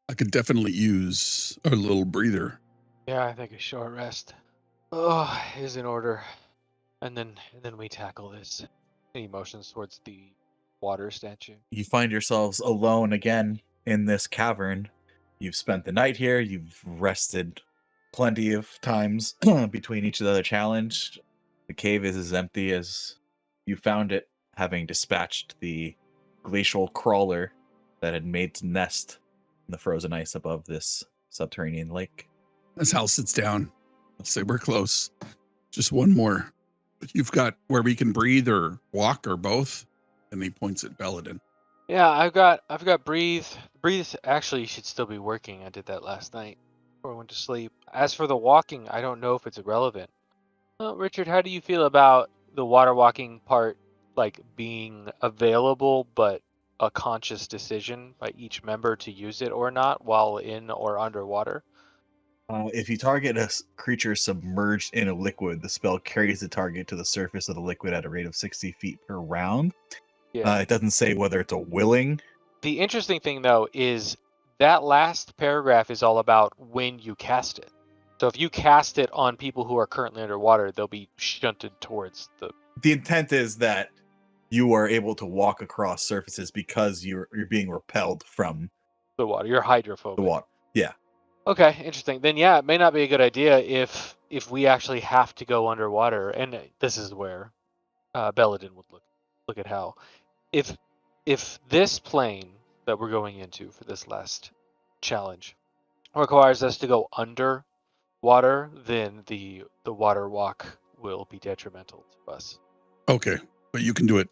I could definitely use a little breather. Yeah, I think a short rest. Oh, is in order. And then we tackle this. Any motions towards the water statue? You find yourselves alone again in this cavern. You've spent the night here, you've rested plenty of times between each other challenge. The cave is as empty as you found it, having dispatched the glacial crawler that had made its nest in the frozen ice above this subterranean lake. As Hal sits down, I'll say, we're close. Just one more. But you've got where we can breathe or walk or both. And he points at Belladin. Yeah, I've got breathe. Breathe actually should still be working. I did that last night before I went to sleep. As for the walking, I don't know if it's irrelevant. Richard, how do you feel about the water walking part, like being available but a conscious decision by each member to use it or not while in or underwater? If you target a creature submerged in a liquid, the spell carries the target to the surface of the liquid at a rate of 60 feet per round. Yeah. It doesn't say whether it's a willing. The interesting thing though is that last paragraph is all about when you cast it. So if you cast it on people who are currently underwater, they'll be shunted towards The intent is that you are able to walk across surfaces because you're being repelled from the water. You're the hydrophobic. water. Yeah. Okay, interesting. Then yeah, it may not be a good idea if we actually have to go underwater, and this is where Belladin would look at how if this plane that we're going into for this last challenge requires us to go under water, then the water walk will be detrimental to us. Okay. But you can do it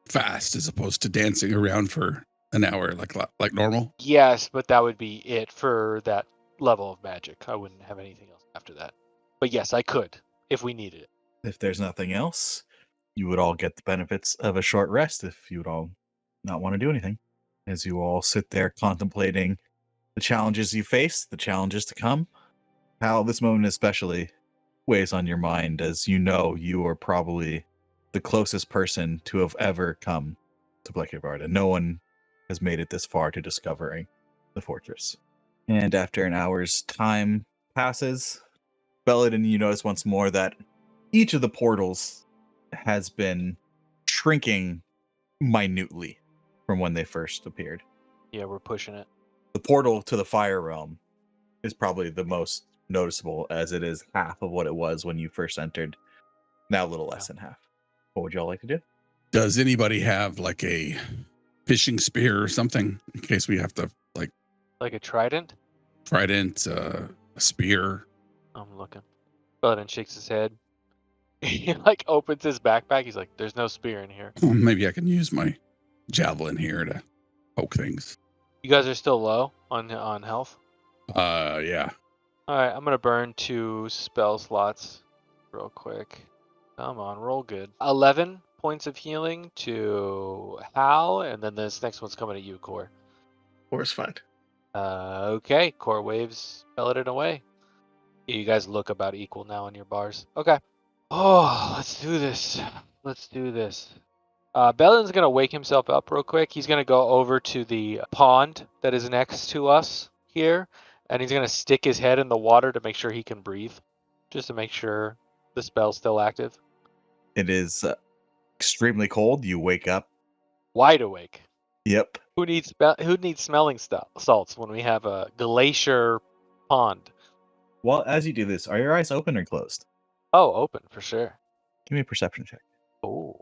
fast as opposed to dancing around for an hour like normal. Yes, but that would be it for that level of magic. I wouldn't have anything else after that. But yes, I could if we needed it. If there's nothing else, you would all get the benefits of a short rest if you would all not want to do anything. As you all sit there contemplating the challenges you face, the challenges to come, how this moment especially weighs on your mind, as you know you are probably the closest person to have ever come to Blekivard, and no one has made it this far to discovering the fortress. And after an hour's time passes, Belladin, you notice once more that each of the portals has been shrinking minutely from when they first appeared. Yeah, we're pushing it. The portal to the Fire Realm is probably the most noticeable, as it is half of what it was when you first entered. Now a little less than half. What would y'all like to do? Does anybody have like a fishing spear or something in case we have to Like a trident? trident, a spear? I'm looking. Belladin shakes his head. He like opens his backpack. He's like, "There's no spear in here." Maybe I can use my javelin here to poke things. You guys are still low on health. Yeah. All right, I'm gonna burn 2 spell slots real quick. Come on, roll good. 11 points of healing to Hal, and then this next one's coming to you, Core. Core's fine. Okay, Core waves Belladin away. You guys look about equal now in your bars. Okay. Oh, let's do this. Let's do this. Belladin's gonna wake himself up real quick. He's gonna go over to the pond that is next to us here, and he's gonna stick his head in the water to make sure he can breathe, just to make sure the spell's still active. It is extremely cold. You wake up. Wide awake. Yep. Who needs smelling salts when we have a glacier pond? Well, as you do this, are your eyes open or closed? Oh, open for sure. Give me a perception check. Oh,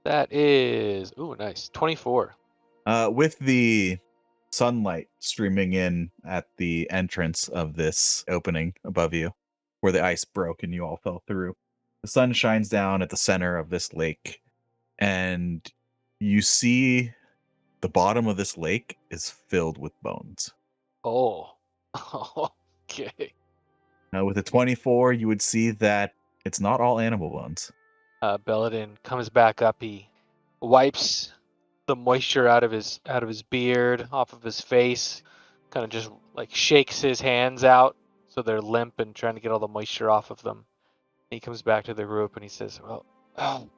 that is nice. 24. With the sunlight streaming in at the entrance of this opening above you, where the ice broke and you all fell through, the sun shines down at the center of this lake, and you see the bottom of this lake is filled with bones. Oh, okay. Now, with a 24, you would see that it's not all animal bones. Belladin comes back up. He wipes the moisture out of his beard, off of his face, kind of just like shakes his hands out so they're limp and trying to get all the moisture off of them. He comes back to the group and he says, "Well,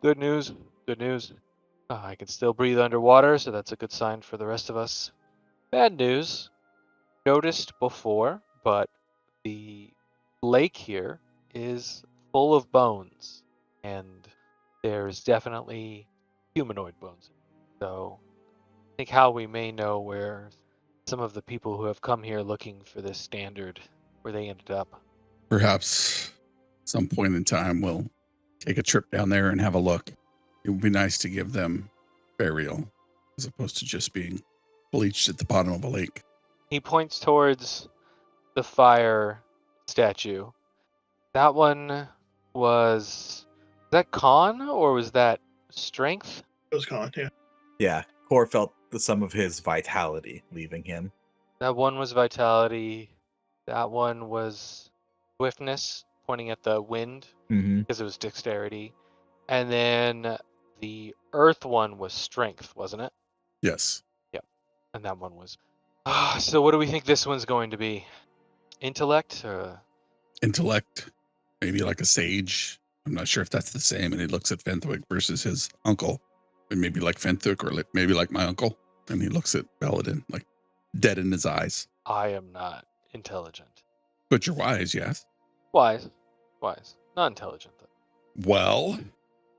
good news, good news. I can still breathe underwater, so that's a good sign for the rest of us. Bad news. noticed before, but the lake here is full of bones, and there's definitely humanoid bones. So I think how we may know where some of the people who have come here looking for this standard, where they ended up. Perhaps some point in time we'll take a trip down there and have a look. It would be nice to give them burial as opposed to just being bleached at the bottom of a lake. He points towards the fire statue. That one was that con or was that strength? It was gone, yeah. Yeah, Kor felt some of his vitality leaving him. That one was vitality. That one was swiftness, pointing at the wind Mm-hmm. because it was dexterity. And then the earth one was strength, wasn't it? Yes. And that one was. So what do we think this one's going to be? Intellect? Intellect, maybe like a sage. I'm not sure if that's the same. And he looks at Fenthwick versus his uncle. And maybe like Fenthwick or maybe like my uncle. And he looks at Belladin, like dead in his eyes. I am not intelligent. But you're wise, yes? Wise. Not intelligent, though. Well,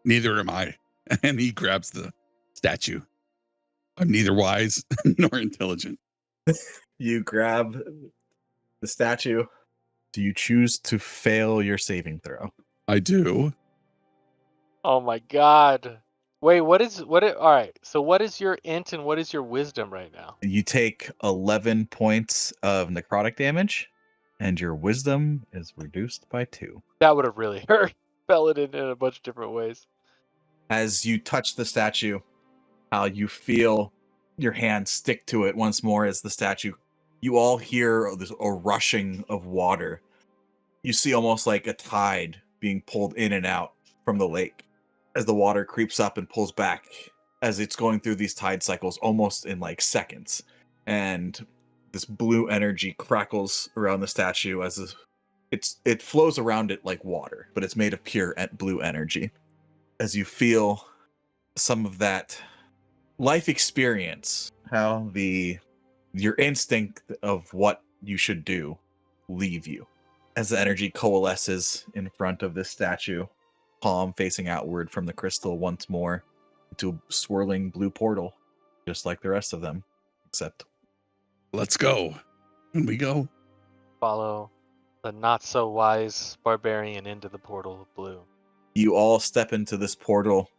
neither am I. And he grabs the statue. I'm neither wise nor intelligent. You grab the statue. Do you choose to fail your saving throw? I do. Oh my god. Wait, all right, so what is your int and what is your wisdom right now? You take 11 points of necrotic damage, and your wisdom is reduced by 2. That would have really hurt Belladin in a bunch of different ways. As you touch the statue, how you feel your hand stick to it once more as the statue, you all hear a rushing of water. You see almost like a tide being pulled in and out from the lake as the water creeps up and pulls back as it's going through these tide cycles almost in like seconds. And this blue energy crackles around the statue as it flows around it like water, but it's made of pure blue energy. As you feel some of that life experience, how your instinct of what you should do leave you as the energy coalesces in front of this statue, palm facing outward from the crystal once more into a swirling blue portal, just like the rest of them, except Let's go. Can we go? Follow the not so wise barbarian into the portal of blue. you all step into this portal,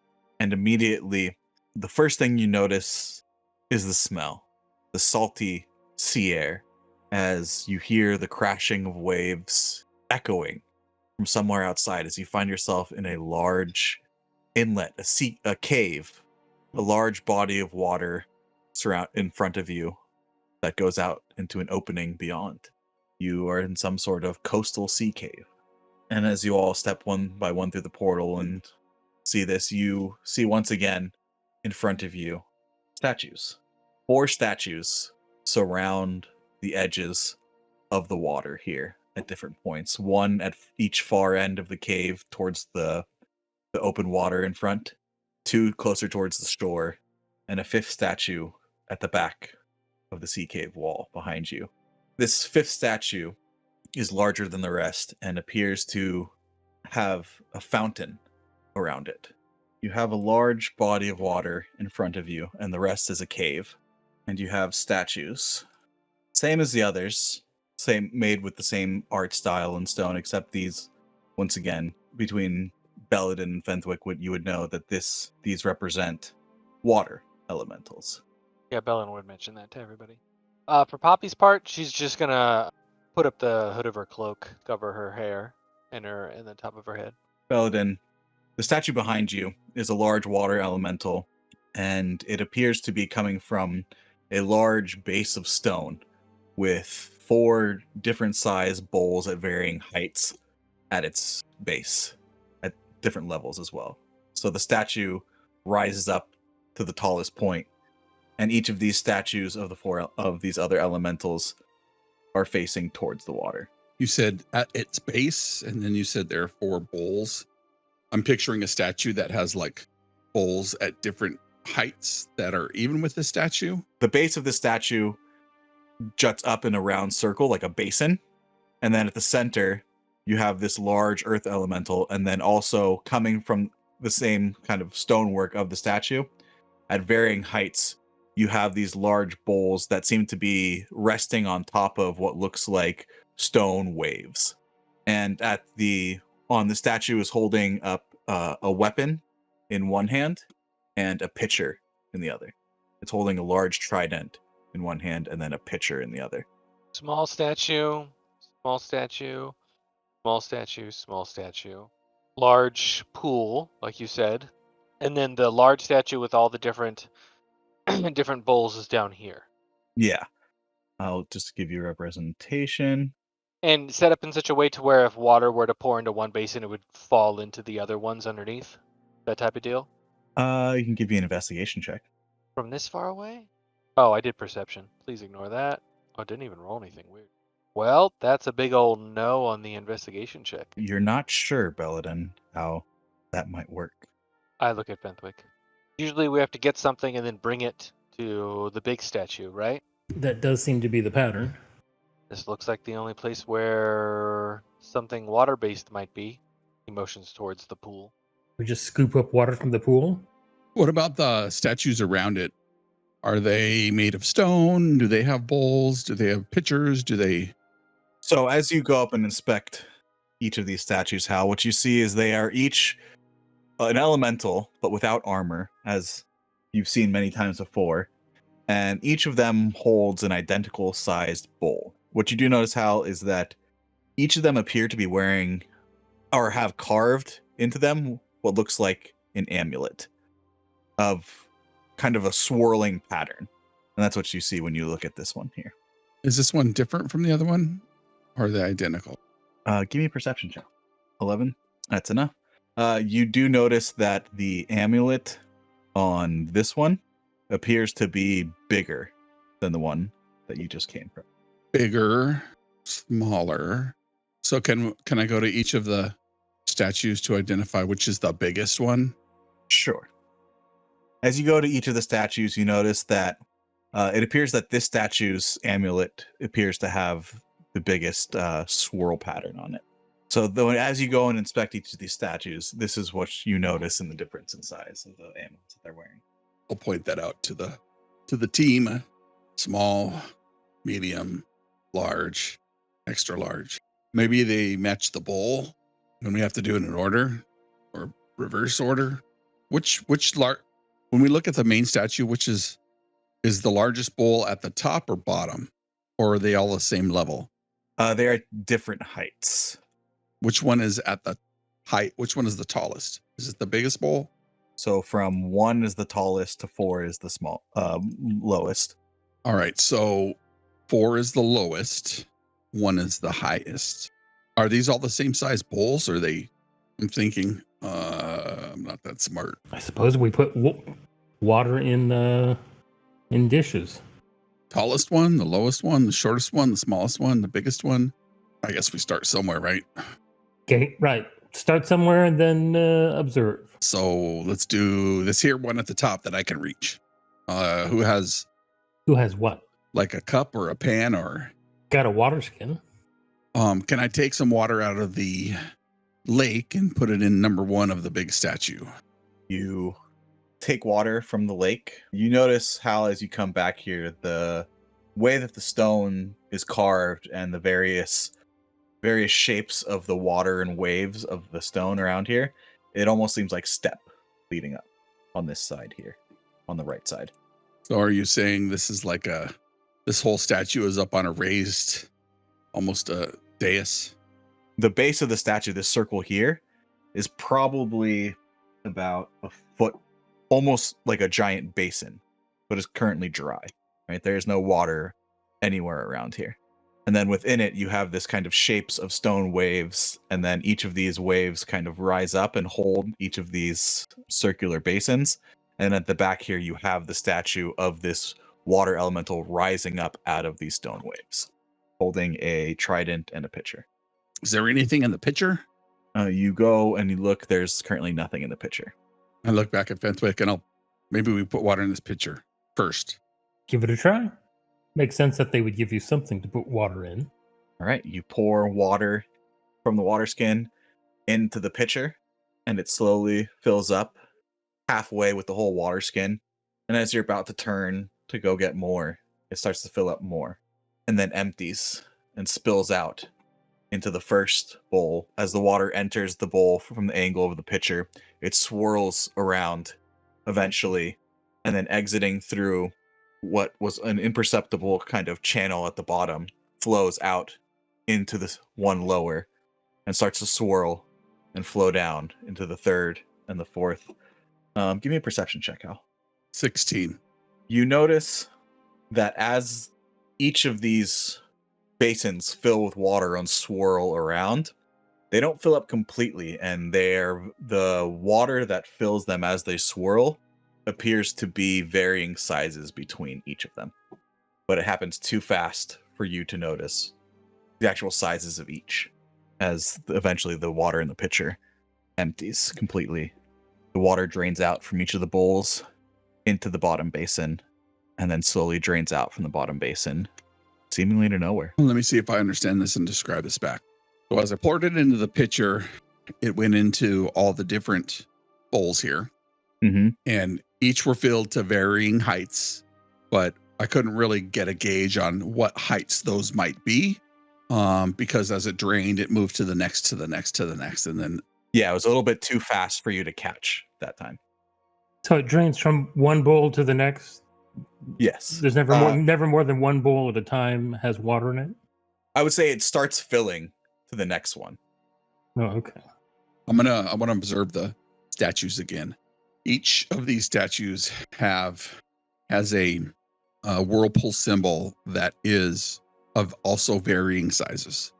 and immediately the first thing you notice is the smell, the salty sea air, as you hear the crashing of waves echoing from somewhere outside as you find yourself in a large inlet, a cave, a large body of water in front of you that goes out into an opening beyond. You are in some sort of coastal sea cave. And as you all step one by one through the portal and see this, you see once again in front of you statues. 4 statues surround the edges of the water here at different points. One at each far end of the cave towards the open water in front, 2 closer towards the shore, and a 5th statue at the back of the sea cave wall behind you. This 5th statue is larger than the rest and appears to have a fountain around it. You have a large body of water in front of you, and the rest is a cave. And you have statues, same as the others, same made with the same art style and stone, except these, once again, between Belladin and Fenthwick, you would know that these represent water elementals. Yeah, Bellin would mention that to everybody. For Poppy's part, she's just gonna put up the hood of her cloak, cover her hair and the top of her head. Belladin, the statue behind you is a large water elemental, and it appears to be coming from a large base of stone with 4 different size bowls at varying heights at its base, at different levels as well. So the statue rises up to the tallest point, and each of these statues of the 4 of these other elementals are facing towards the water. You said at its base, and then you said there are 4 bowls. I'm picturing a statue that has like bowls at different heights that are even with the statue. The base of the statue juts up in a round circle like a basin. And then at the center, you have this large earth elemental. And then also coming from the same kind of stonework of the statue, at varying heights, you have these large bowls that seem to be resting on top of what looks like stone waves. And on the statue is holding up a weapon in one hand and a pitcher in the other. It's holding a large trident in one hand and then a pitcher in the other. Small statue, small statue, small statue, small statue. Large pool, like you said. And then the large statue with all the different different bowls is down here. Yeah. I'll just give you a representation. And set up in such a way to where if water were to pour into one basin, it would fall into the other ones underneath. That type of deal. You can give you an investigation check. From this far away? Oh, I did perception. Please ignore that. Oh, didn't even roll anything weird. Well, that's a big old no on the investigation check. You're not sure, Belladin, how that might work. I look at Benthwick. Usually we have to get something and then bring it to the big statue, right? That does seem to be the pattern. This looks like the only place where something water-based might be. He motions towards the pool. We just scoop up water from the pool. What about the statues around it? Are they made of stone? Do they have bowls? Do they have pitchers? Do they? So as you go up and inspect each of these statues, Hal, what you see is they are each an elemental, but without armor, as you've seen many times before. And each of them holds an identical sized bowl. What you do notice, Hal, is that each of them appear to be wearing or have carved into them what looks like an amulet of kind of a swirling pattern. And that's what you see when you look at this one here. Is this one different from the other one? Or are they identical? Give me a perception check. 11. That's enough. You do notice that the amulet on this one appears to be bigger than the one that you just came from. Bigger, smaller. So can I go to each of the statues to identify which is the biggest one? Sure. As you go to each of the statues, you notice that it appears that this statue's amulet appears to have the biggest swirl pattern on it. So though, as you go and inspect each of these statues, this is what you notice in the difference in size of the amulets that they're wearing. I'll point that out to the team. Small, medium, large, extra large. Maybe they match the bowl when we have to do it in order or reverse order. Which when we look at the main statue, which is the largest bowl at the top or bottom, or are they all the same level? They are different heights. Which one is at the height? Which one is the tallest? Is it the biggest bowl? So from 1 is the tallest to 4 is the lowest. All right. So 4 is the lowest. 1 is the highest. Are these all the same size bowls? Or are they? I'm thinking. I'm not that smart. I suppose we put water in dishes. Tallest one, the lowest one, the shortest one, the smallest one, the biggest one. I guess we start somewhere, right? Okay, right. Start somewhere and then observe. So let's do this here one at the top that I can reach. Who has what? like a cup or a pan or? Got a water skin. Can I take some water out of the lake and put it in number 1 of the big statue? You take water from the lake. You notice how, as you come back here, the way that the stone is carved and the various shapes of the water and waves of the stone around here, it almost seems like step leading up on this side here, on the right side. So are you saying this is like this whole statue is up on a raised, almost a dais? The base of the statue, this circle here, is probably about a foot, almost like a giant basin, but is currently dry, right? There's no water anywhere around here. And then within it, you have this kind of shapes of stone waves. And then each of these waves kind of rise up and hold each of these circular basins. And at the back here, you have the statue of this water elemental rising up out of these stone waves, holding a trident and a pitcher. Is there anything in the pitcher? You go and you look, there's currently nothing in the pitcher. I look back at Fenthwick and maybe we put water in this pitcher first. Give it a try. Makes sense that they would give you something to put water in. All right, you pour water from the water skin into the pitcher, and it slowly fills up halfway with the whole water skin. And as you're about to turn to go get more, it starts to fill up more and then empties and spills out into the first bowl. As the water enters the bowl from the angle of the pitcher, it swirls around eventually and then exiting through what was an imperceptible kind of channel at the bottom, flows out into this one lower and starts to swirl and flow down into the third and the fourth. Give me a perception check, Hal. 16. You notice that as each of these basins fill with water and swirl around, they don't fill up completely, and the water that fills them as they swirl appears to be varying sizes between each of them. But it happens too fast for you to notice the actual sizes of each, as eventually the water in the pitcher empties completely. The water drains out from each of the bowls into the bottom basin, and then slowly drains out from the bottom basin, seemingly to nowhere. Let me see if I understand this and describe this back. So as I poured it into the pitcher, it went into all the different bowls here, Mm-hmm. and each were filled to varying heights, but I couldn't really get a gauge on what heights those might be, because as it drained, it moved to the next, to the next, to the next, and then Yeah, it was a little bit too fast for you to catch that time. So it drains from one bowl to the next. Yes. There's never more than one bowl at a time has water in it. I would say it starts filling to the next one. Oh, okay. I want to observe the statues again. Each of these statues has a whirlpool symbol that is of also varying sizes,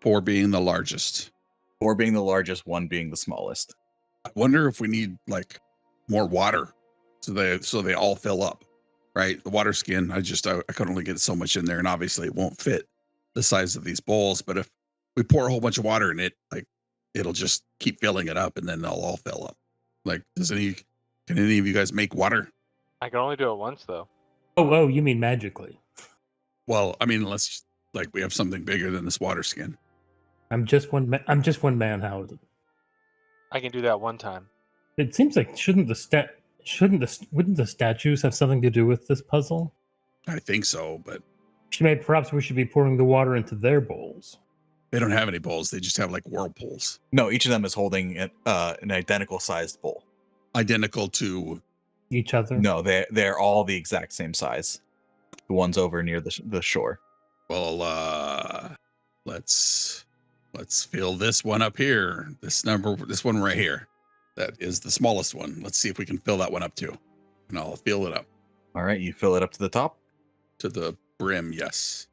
4 being the largest. 4 being the largest, 1 being the smallest. I wonder if we need like more water so they all fill up, right? The water skin, I could only get so much in there, and obviously it won't fit the size of these bowls. But if we pour a whole bunch of water in it, like it'll just keep filling it up, and then they'll all fill up. Like, can any of you guys make water? I can only do it once though. Oh, you mean magically? Well, I mean, unless like we have something bigger than this water skin. I'm just one man, Howard. I can do that one time. It seems like wouldn't the statues have something to do with this puzzle? I think so, but Perhaps we should be pouring the water into their bowls. they don't have any bowls. They just have like whirlpools, No, each of them is holding an identical sized bowl. identical to. Each other? No, they're all the exact same size. The ones over near the shore. Well, let's fill this one up here. This one right here. That is the smallest one. Let's see if we can fill that one up too. And I'll fill it up All right, you fill it up to the top. to the brim, yes.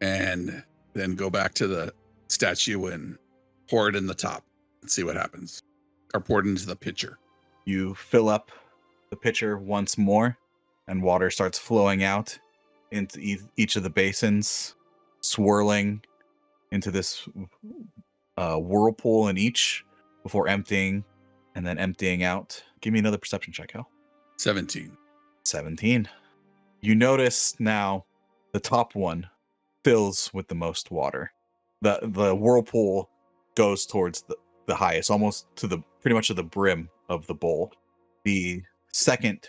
And then go back to the statue and pour it in the top and see what happens. Or pour it into the pitcher. You fill up the pitcher once more, and water starts flowing out into each of the basins, swirling into this whirlpool in each before emptying and then emptying out. Give me another perception check, Hal. 17. 17. You notice now the top one fills with the most water. The whirlpool goes towards the highest, almost to the pretty much to the brim of the bowl. The second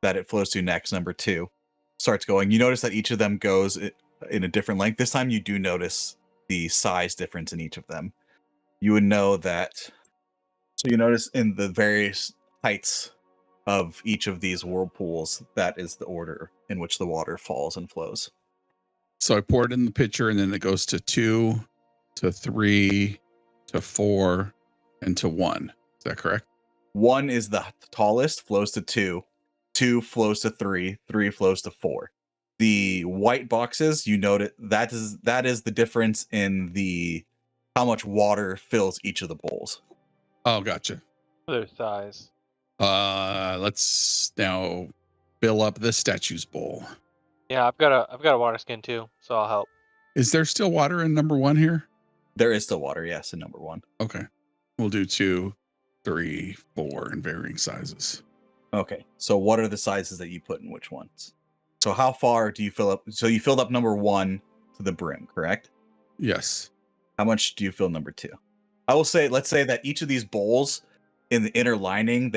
that it flows to next, number 2, starts going. You notice that each of them goes in a different length. This time you do notice the size difference in each of them. You would know that. So you notice in the various heights of each of these whirlpools, that is the order in which the water falls and flows. So I pour it in the pitcher, and then it goes to 2, to 3, to 4, and to 1. Is that correct? 1 is the tallest, flows to 2. 2 flows to 3. 3 flows to 4. The white boxes, you note it, that is the difference in the how much water fills each of the bowls. Oh, gotcha. Their size. Let's now fill up the statue's bowl. Yeah, I've got a water skin too, so I'll help. Is there still water in number 1 here? There is still water, yes, in number 1. Okay. We'll do 2, 3, 4 in varying sizes. Okay, so what are the sizes that you put in which ones? So how far do you fill up? So you filled up number 1 to the brim, correct? Yes. How much do you fill number 2? I will say, let's say that each of these bowls in the inner lining,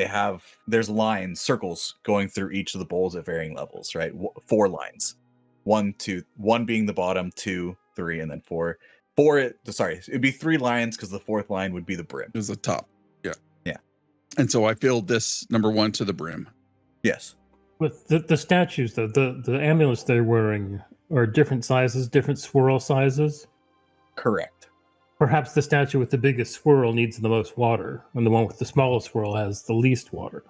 there's lines, circles going through each of the bowls at varying levels, right? 4 lines. 1, 2, 1 being the bottom, 2, 3, and then 4. Sorry, it'd be 3 lines because the 4th line would be the brim. It was the top. Yeah. Yeah. And so I filled this number 1 to the brim. Yes. With the statues, though, the amulets they're wearing are different sizes, different swirl sizes. Correct. Perhaps the statue with the biggest swirl needs the most water, and the one with the smallest swirl has the least water.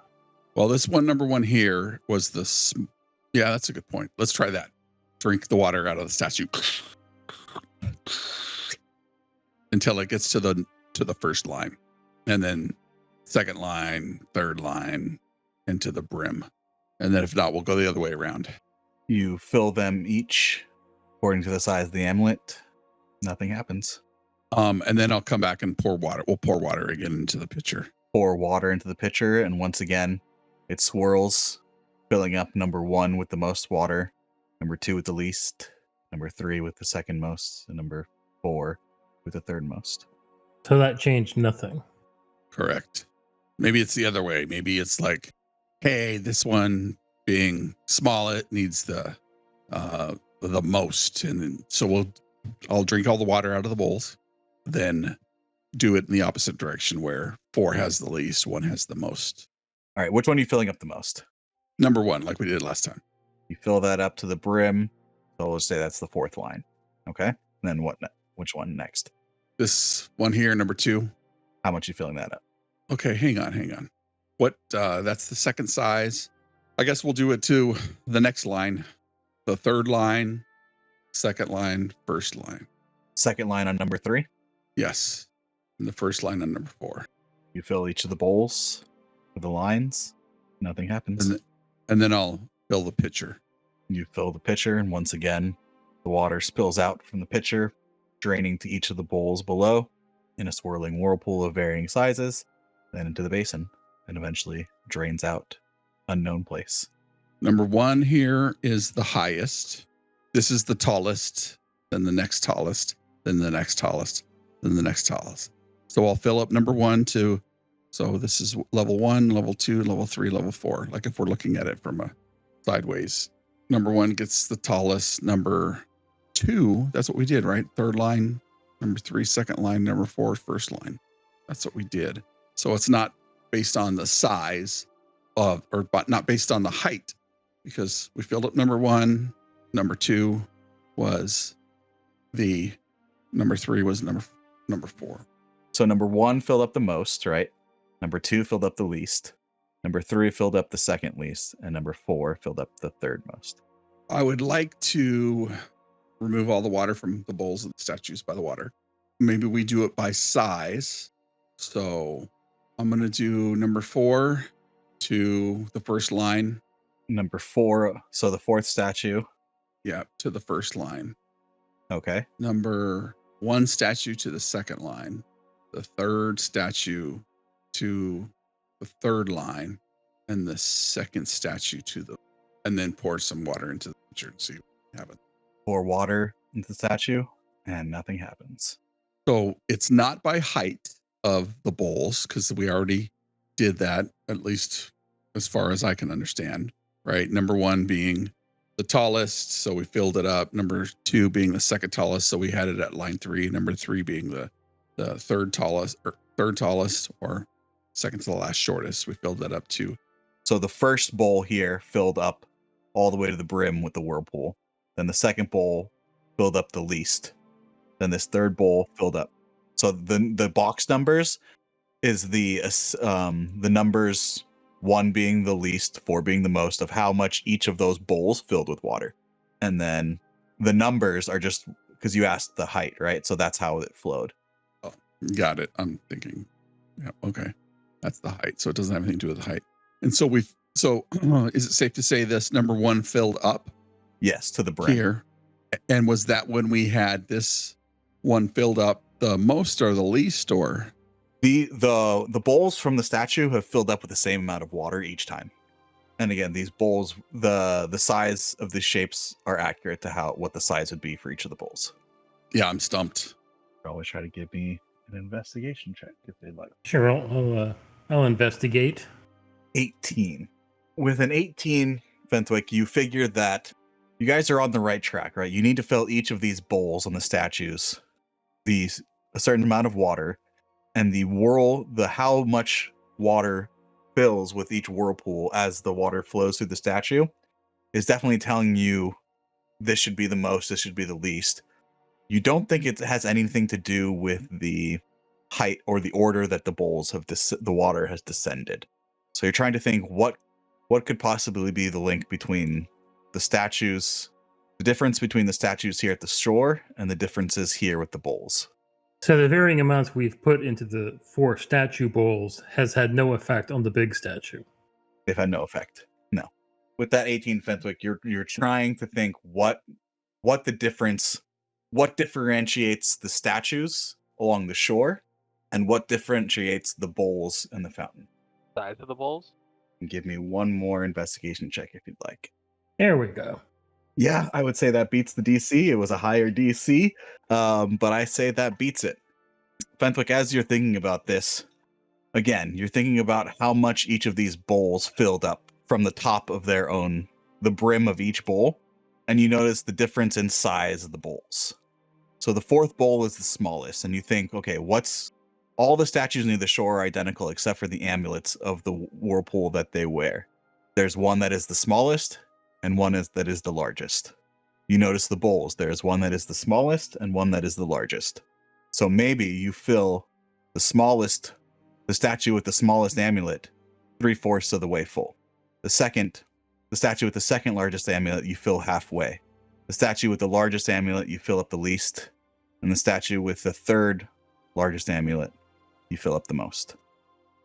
Well, this one, number 1 here was yeah, that's a good point. Let's try that. Drink the water out of the statue until it gets to the first line, and then second line, third line, into the brim. And then if not, we'll go the other way around. You fill them each according to the size of the amulet. Nothing happens. And then I'll come back and pour water. We'll pour water again into the pitcher. Pour water into the pitcher, and once again, it swirls, filling up number 1 with the most water, number 2 with the least, number 3 with the second most, and number 4 with the third most. So that changed nothing. Correct. Maybe it's the other way. Maybe it's like, hey, this one being small, it needs the most, and then, so I'll drink all the water out of the bowls, then do it in the opposite direction where 4 has the least, 1 has the most. All right, which one are you filling up the most? Number 1, like we did last time. You fill that up to the brim. So let's say that's the 4th line. Okay. And then which one next? This one here, number 2. How much are you filling that up? Okay, hang on. What, that's the second size. I guess we'll do it to the next line. The third line, second line, first line. Second line on number 3. Yes. And the first line on number 4. You fill each of the bowls with the lines. Nothing happens. And then I'll fill the pitcher. You fill the pitcher, and once again, the water spills out from the pitcher, draining to each of the bowls below in a swirling whirlpool of varying sizes, then into the basin, and eventually drains out unknown place. Number 1 here is the highest. This is the tallest, then the next tallest, then the next tallest, then the next tallest. So I'll fill up number 1 to, so this is level 1, level 2, level 3, level 4. Like if we're looking at it from a sideways, number 1 gets the tallest. Number 2, that's what we did, right? Third line, number 3, second line, number 4, first line. That's what we did. So it's not based on the size of, or but not based on the height, because we filled up number 1, number 2 was number 3 was number 4. So number 1 filled up the most, right? Number 2 filled up the least. Number 3 filled up the second least, and number 4 filled up the third most. I would like to remove all the water from the bowls of the statues by the water. Maybe we do it by size. So I'm going to do number 4 to the first line. Number 4, so the 4th statue. Yeah, to the first line. Okay. Number 1 statue to the second line. The third statue to the third line, and the second statue and then pour some water into the pitcher and see what happens. Pour water into the statue, and nothing happens. So it's not by height of the bowls, because we already did that, at least as far as I can understand, right? Number 1 being the tallest, so we filled it up. Number 2 being the second tallest, so we had it at line 3. Number 3 being the third tallest, or second to the last shortest. We filled that up too. So the first bowl here filled up all the way to the brim with the whirlpool. Then the second bowl filled up the least. Then this third bowl filled up. So the box numbers is the numbers, 1 being the least, 4 being the most, of how much each of those bowls filled with water. And then the numbers are just because you asked the height, right? So that's how it flowed. Oh, got it. I'm thinking, yeah, okay. That's the height. So it doesn't have anything to do with the height. And so is it safe to say this number 1 filled up? Yes, to the brim. Here. And was that when we had this one filled up the most or the least, or? The bowls from the statue have filled up with the same amount of water each time. And again, these bowls, the size of the shapes are accurate to what the size would be for each of the bowls. Yeah, I'm stumped. Always try to give me an investigation check if they'd like. Sure, I'll investigate. 18. With an 18, Fenthwick, you figure that you guys are on the right track, right? You need to fill each of these bowls on the statues a certain amount of water, and how much water fills with each whirlpool as the water flows through the statue is definitely telling you this should be the most, this should be the least. You don't think it has anything to do with the height or the order that the bowls have the water has descended. So you're trying to think what could possibly be the link between the statues, the difference between the statues here at the shore and the differences here with the bowls. So the varying amounts we've put into the 4 statue bowls has had no effect on the big statue. They've had no effect. No. With that 18, Fenthwick, you're trying to think what differentiates the statues along the shore and what differentiates the bowls and the fountain. Size of the bowls? And give me one more investigation check if you'd like. There we go. Yeah, I would say that beats the DC. It was a higher DC, but I say that beats it. Fenthwick, as you're thinking about this, again, you're thinking about how much each of these bowls filled up from the top of the brim of each bowl, and you notice the difference in size of the bowls. So the 4th bowl is the smallest, and you think, okay, all the statues near the shore are identical except for the amulets of the whirlpool that they wear. There's one that is the smallest, and one that is the largest. You notice the bowls. There's one that is the smallest and one that is the largest. So maybe you fill the statue with the smallest amulet 3/4 of the way full. The statue with the second largest amulet, you fill halfway. The statue with the largest amulet, you fill up the least. And the statue with the third largest amulet, you fill up the most.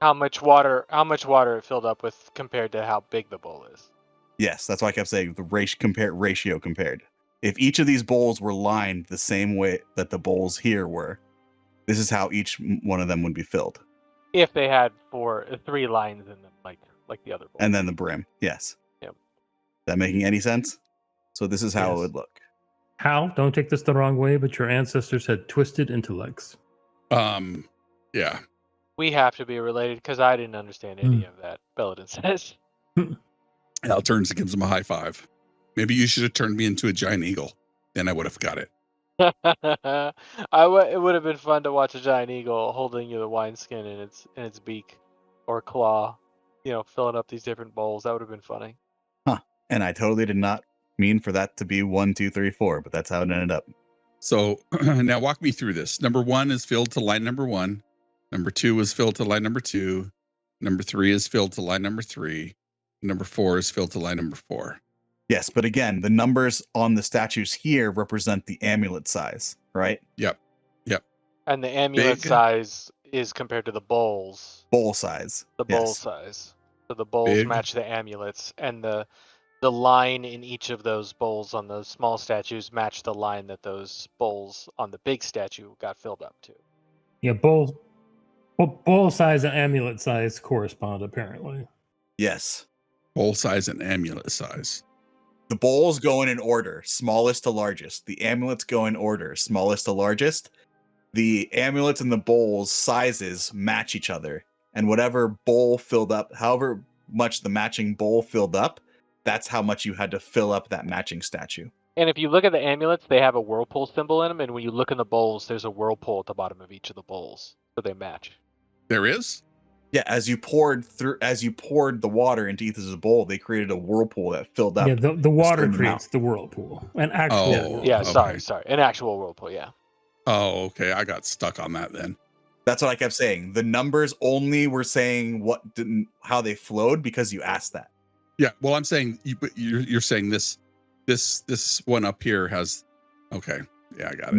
How much water it filled up with compared to how big the bowl is? Yes, that's why I kept saying the ratio compared. If each of these bowls were lined the same way that the bowls here were, this is how each one of them would be filled. If they had 3 lines in them, like the other bowl. And then the brim, yes. Yep. Is that making any sense? So this is how Yes. it would look. Hal, don't take this the wrong way, but your ancestors had twisted intellects. Yeah. We have to be related because I didn't understand any of that. Belladin says. Al turns and gives him a high five. Maybe you should have turned me into a giant eagle. Then I would have got it. It would have been fun to watch a giant eagle holding the wineskin in its beak or claw, filling up these different bowls. That would have been funny. Huh. And I totally did not mean for that to be 1, 2, 3, 4, but that's how it ended up. So now walk me through this. Number 1 is filled to line number 1. Number 2 is filled to line number 2. Number 3 is filled to line number 3. Number 4 is filled to line number 4. Yes, but again, the numbers on the statues here represent the amulet size, right? Yep. And the amulet Big. size is compared to the bowls. Bowl size. The bowl Yes. size. So the bowls Big. match the amulets, and the line in each of those bowls on those small statues match the line that those bowls on the big statue got filled up to. Yeah, bowl size and amulet size correspond, apparently. Yes. Bowl size and amulet size. The bowls go in order, smallest to largest. The amulets go in order, smallest to largest. The amulets and the bowls sizes match each other. And whatever bowl filled up, however much the matching bowl filled up, that's how much you had to fill up that matching statue. And if you look at the amulets, they have a whirlpool symbol in them, and when you look in the bowls, there's a whirlpool at the bottom of each of the bowls, so they match. There is? Yeah, as you poured the water into each of the bowl, they created a whirlpool that filled up. Yeah, the water certain creates amount. the whirlpool. An actual Oh, whirlpool. Yeah, okay. sorry, an actual whirlpool. Yeah. Oh, okay. I got stuck on that then. That's what I kept saying. The numbers only were saying how they flowed because you asked that. Yeah. Well, I'm saying you're saying this one up here has. Okay. Yeah, I got it.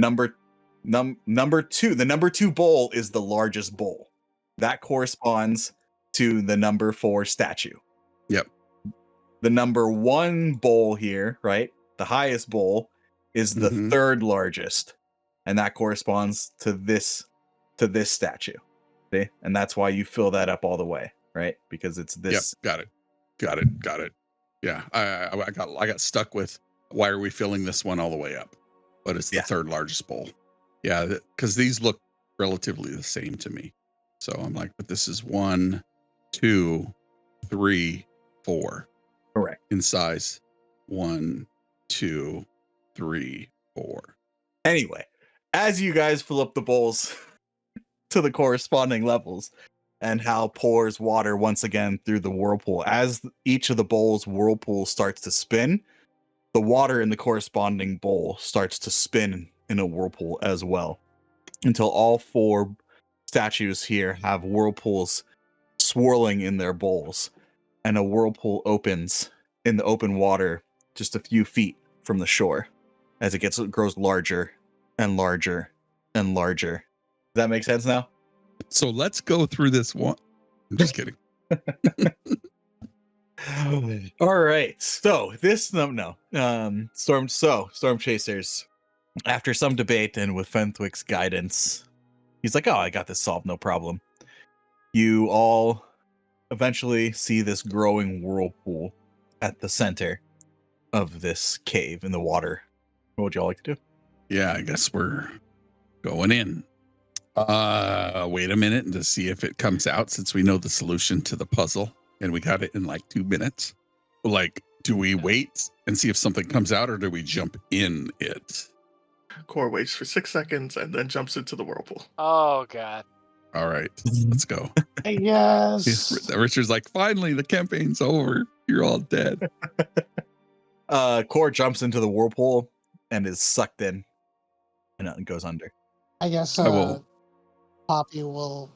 Number 2, the number 2 bowl is the largest bowl. That corresponds to the number 4 statue. Yep. The number 1 bowl here, right? The highest bowl is the Mhm. third largest, and that corresponds to this statue. See? And that's why you fill that up all the way, right? Because it's Yep. this Got it. Got it. Yeah, I got stuck with why are we filling this one all the way up, but it's the Yeah. third largest bowl. Yeah, because these look relatively the same to me. So I'm like, but this is 1, 2, 3, 4 Correct. in size. 1, 2, 3, 4. Anyway, as you guys fill up the bowls to the corresponding levels, and Hal pours water once again through the whirlpool, as each of the bowls whirlpool starts to spin, the water in the corresponding bowl starts to spin in a whirlpool as well, until all 4 statues here have whirlpools swirling in their bowls, and a whirlpool opens in the open water just a few feet from the shore as it grows larger and larger and larger. Does that make sense now? So let's go through this one. I'm just kidding. All right. So Storm Chasers, after some debate and with Fenthwick's guidance, he's like, "Oh, I got this solved, no problem." You all eventually see this growing whirlpool at the center of this cave in the water. What would y'all like to do? Yeah, I guess we're going in. Wait a minute and to see if it comes out, since we know the solution to the puzzle and we got it in like 2 minutes. Like, do we wait and see if something comes out, or do we jump in it? Core waits for 6 seconds and then jumps into the whirlpool. Oh god. All right, let's go. Yes. Richard's like, finally, the campaign's over. You're all dead. Core jumps into the whirlpool and is sucked in and goes under. I guess I will- Poppy will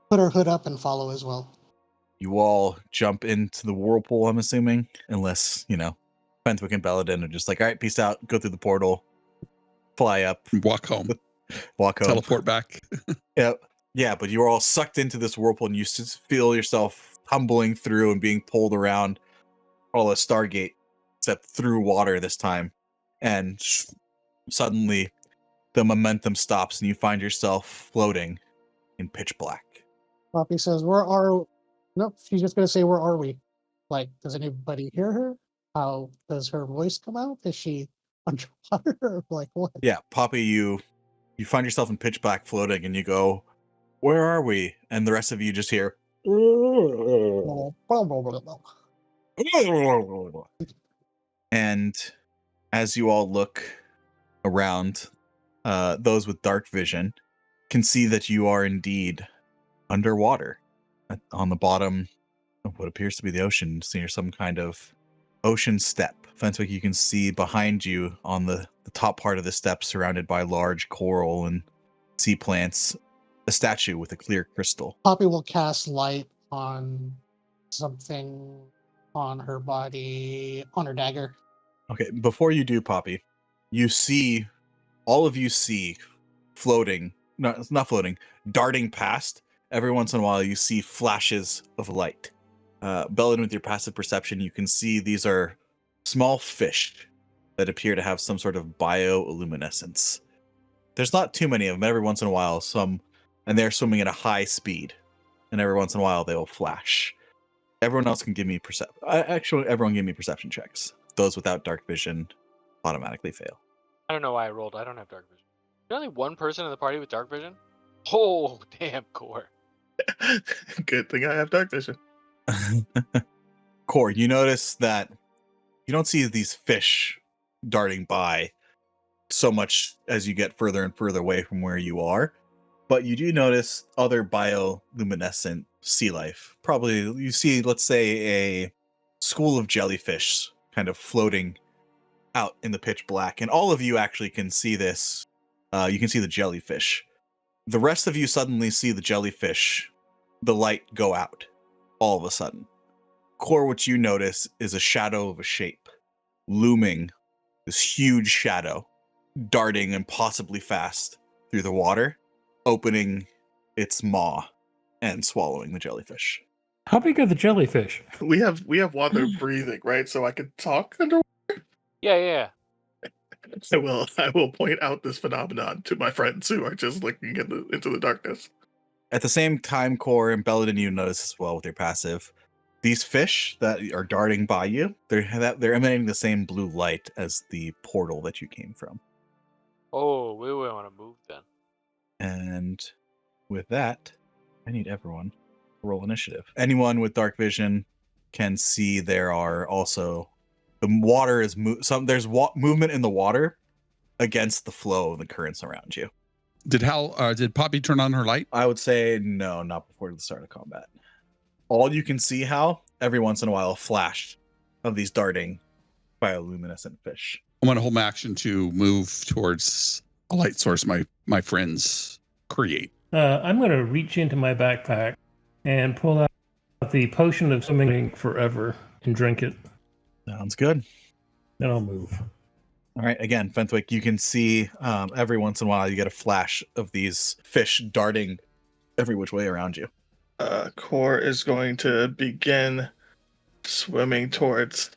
put her hood up and follow as well. You all jump into the whirlpool, I'm assuming, unless, Fenthwick and Belladin are just like, all right, peace out, go through the portal, fly up, Walk home. walk home. Teleport back. Yep. Yeah, but you're all sucked into this whirlpool and you feel yourself tumbling through and being pulled around all a Stargate, except through water this time. And suddenly the momentum stops and you find yourself floating in pitch black. Poppy says, "Where are?" Nope, she's just gonna say, "Where are we?" Like, does anybody hear her? How does her voice come out? Is she underwater or like what? Yeah, Poppy, you find yourself in pitch black floating and you go, "Where are we?" And the rest of you just hear and as you all look around, those with dark vision can see that you are indeed underwater on the bottom of what appears to be the ocean. So you're some kind of ocean step. Fenthwick, you can see behind you on the top part of the step, surrounded by large coral and sea plants, a statue with a clear crystal. Poppy will cast light on something on her body, on her dagger. Okay, before you do, Poppy, all of you see floating, no, it's not floating, darting past. Every once in a while, you see flashes of light. Belladin, with your passive perception, you can see these are small fish that appear to have some sort of bioluminescence. There's not too many of them. Every once in a while, and they're swimming at a high speed. And every once in a while, they will flash. Everyone else can give me everyone give me perception checks. Those without dark vision automatically fail. I don't know why I rolled. I don't have dark vision. There's only one person in the party with dark vision? Oh, damn, Core. Good thing I have dark vision. Core, you notice that you don't see these fish darting by so much as you get further and further away from where you are, but you do notice other bioluminescent sea life. Probably you see, let's say, a school of jellyfish kind of floating out in the pitch black, and all of you actually can see this. You can see the jellyfish. The rest of you suddenly see the jellyfish, the light go out all of a sudden. Core, what you notice is a shadow of a shape looming, this huge shadow darting impossibly fast through the water, opening its maw and swallowing the jellyfish. How big are the jellyfish? We have water breathing, right? So I could talk underwater. Yeah. I will point out this phenomenon to my friends who are just looking into the darkness. At the same time, Core and Belladin, you notice as well with your passive, These fish that are darting by you, they're emanating the same blue light as the portal that you came from. Oh, we want to move then. And with that, I need everyone to roll initiative. Anyone with dark vision can see there are also the water is there's movement in the water against the flow of the currents around you. Did Poppy turn on her light? I would say no, not before the start of combat. All you can see, Hal, every once in a while, a flash of these darting bioluminescent fish. I'm going to hold my action to move towards a light source my friends create. I'm going to reach into my backpack and pull out the potion of swimming forever and drink it. Sounds good. Then I'll move. All right, again, Fenthwick, you can see every once in a while you get a flash of these fish darting every which way around you. Core is going to begin swimming towards.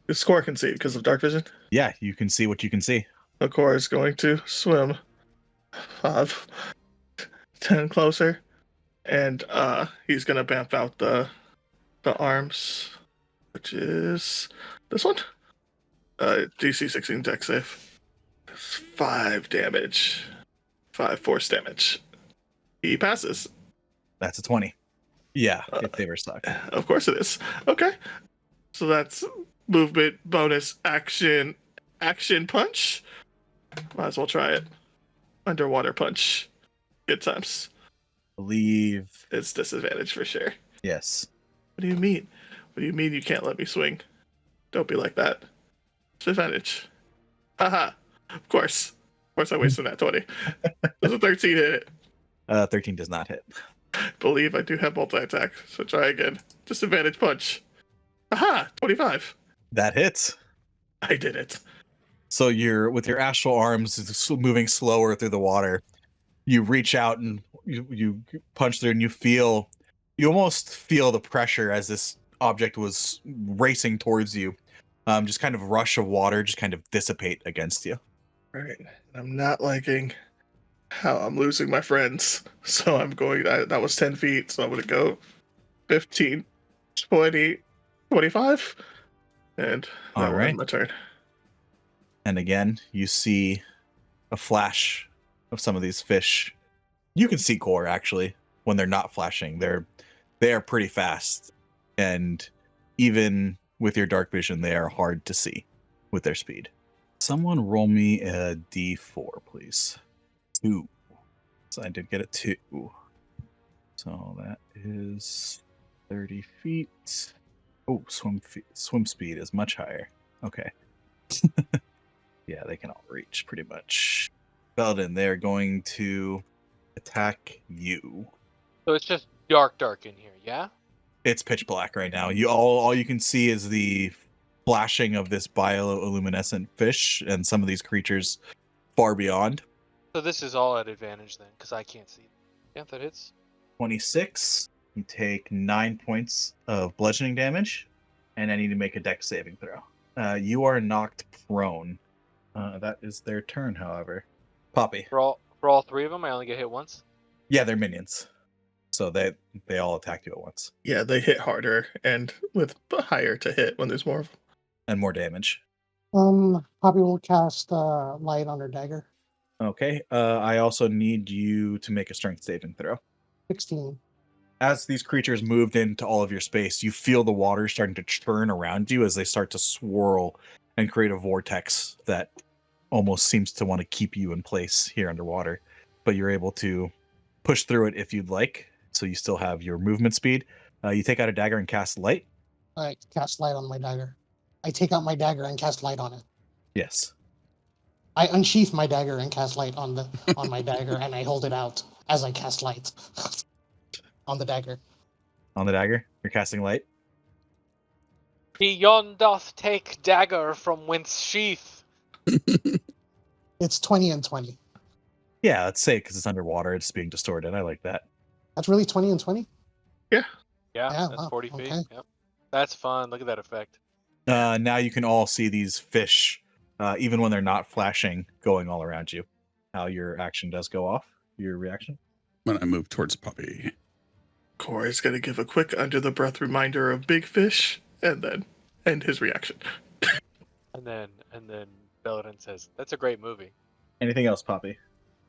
This Core can see because of dark vision. Yeah, you can see what you can see. The Core is going to swim 5, 10 closer, and he's gonna bamf out the arms, which is this one. DC 16 dex save. 5 damage. 5 force damage. He passes. That's a 20. Yeah, it favors suck. Of course it is. Okay. So that's movement, bonus, action punch. Might as well try it. Underwater punch. Good times. Believe. It's disadvantage for sure. Yes. What do you mean? What do you mean you can't let me swing? Don't be like that. Disadvantage. Haha. Of course. Of course I wasted that 20. Does a 13 hit it? 13 does not hit. Believe I do have multi-attack, so try again. Disadvantage punch. Aha! 25. That hits. I did it. So you're with your astral arms moving slower through the water. You reach out and you punch through, and you almost feel the pressure as this object was racing towards you. Just kind of rush of water, just kind of dissipate against you. Right. I'm not liking how I'm losing my friends. So I'm going, that was 10 feet. So I'm going to go 15, 20, 25. And All that will right. end my turn. And again, you see a flash of some of these fish. You can see Core actually when they're not flashing. They are pretty fast, and even with your dark vision, they are hard to see with their speed. Someone roll me a d4, please. 2. So I did get a 2. So that is 30 feet. Oh, swim speed is much higher. Okay. Yeah, they can all reach pretty much. Belden, they're going to attack you. So it's just dark in here, yeah? It's pitch black right now. All you can see is the flashing of this bioluminescent fish and some of these creatures far beyond. So this is all at advantage then, because I can't see. Yeah, that hits. 26. You take 9 points of bludgeoning damage, and I need to make a dex saving throw. You are knocked prone. That is their turn, however. Poppy. For all 3 of them, I only get hit once. Yeah, they're minions. So they all attack you at once. Yeah, they hit harder and with higher to hit when there's more of them. And more damage. Poppy will cast light on her dagger. Okay. I also need you to make a strength saving throw. 16. As these creatures moved into all of your space, you feel the water starting to churn around you as they start to swirl and create a vortex that almost seems to want to keep you in place here underwater. But you're able to push through it if you'd like. So you still have your movement speed. You take out a dagger and cast light. I cast light on my dagger. I take out my dagger and cast light on it. Yes. I unsheath my dagger and cast light on my dagger, and I hold it out as I cast light on the dagger. On the dagger? You're casting light? Beyond doth take dagger from whence sheath. It's 20 and 20. Yeah, let's say because it's underwater, it's being distorted. I like that. That's really 20 and 20? Yeah, Yeah, that's wow, 40 feet. okay. Yep. That's fun. Look at that effect. Now you can all see these fish, even when they're not flashing, going all around you. How your action does go off, your reaction. When I move towards Poppy. Corey's gonna give a quick under the breath reminder of big fish and then end his reaction. And then Belladin says, "That's a great movie." Anything else, Poppy?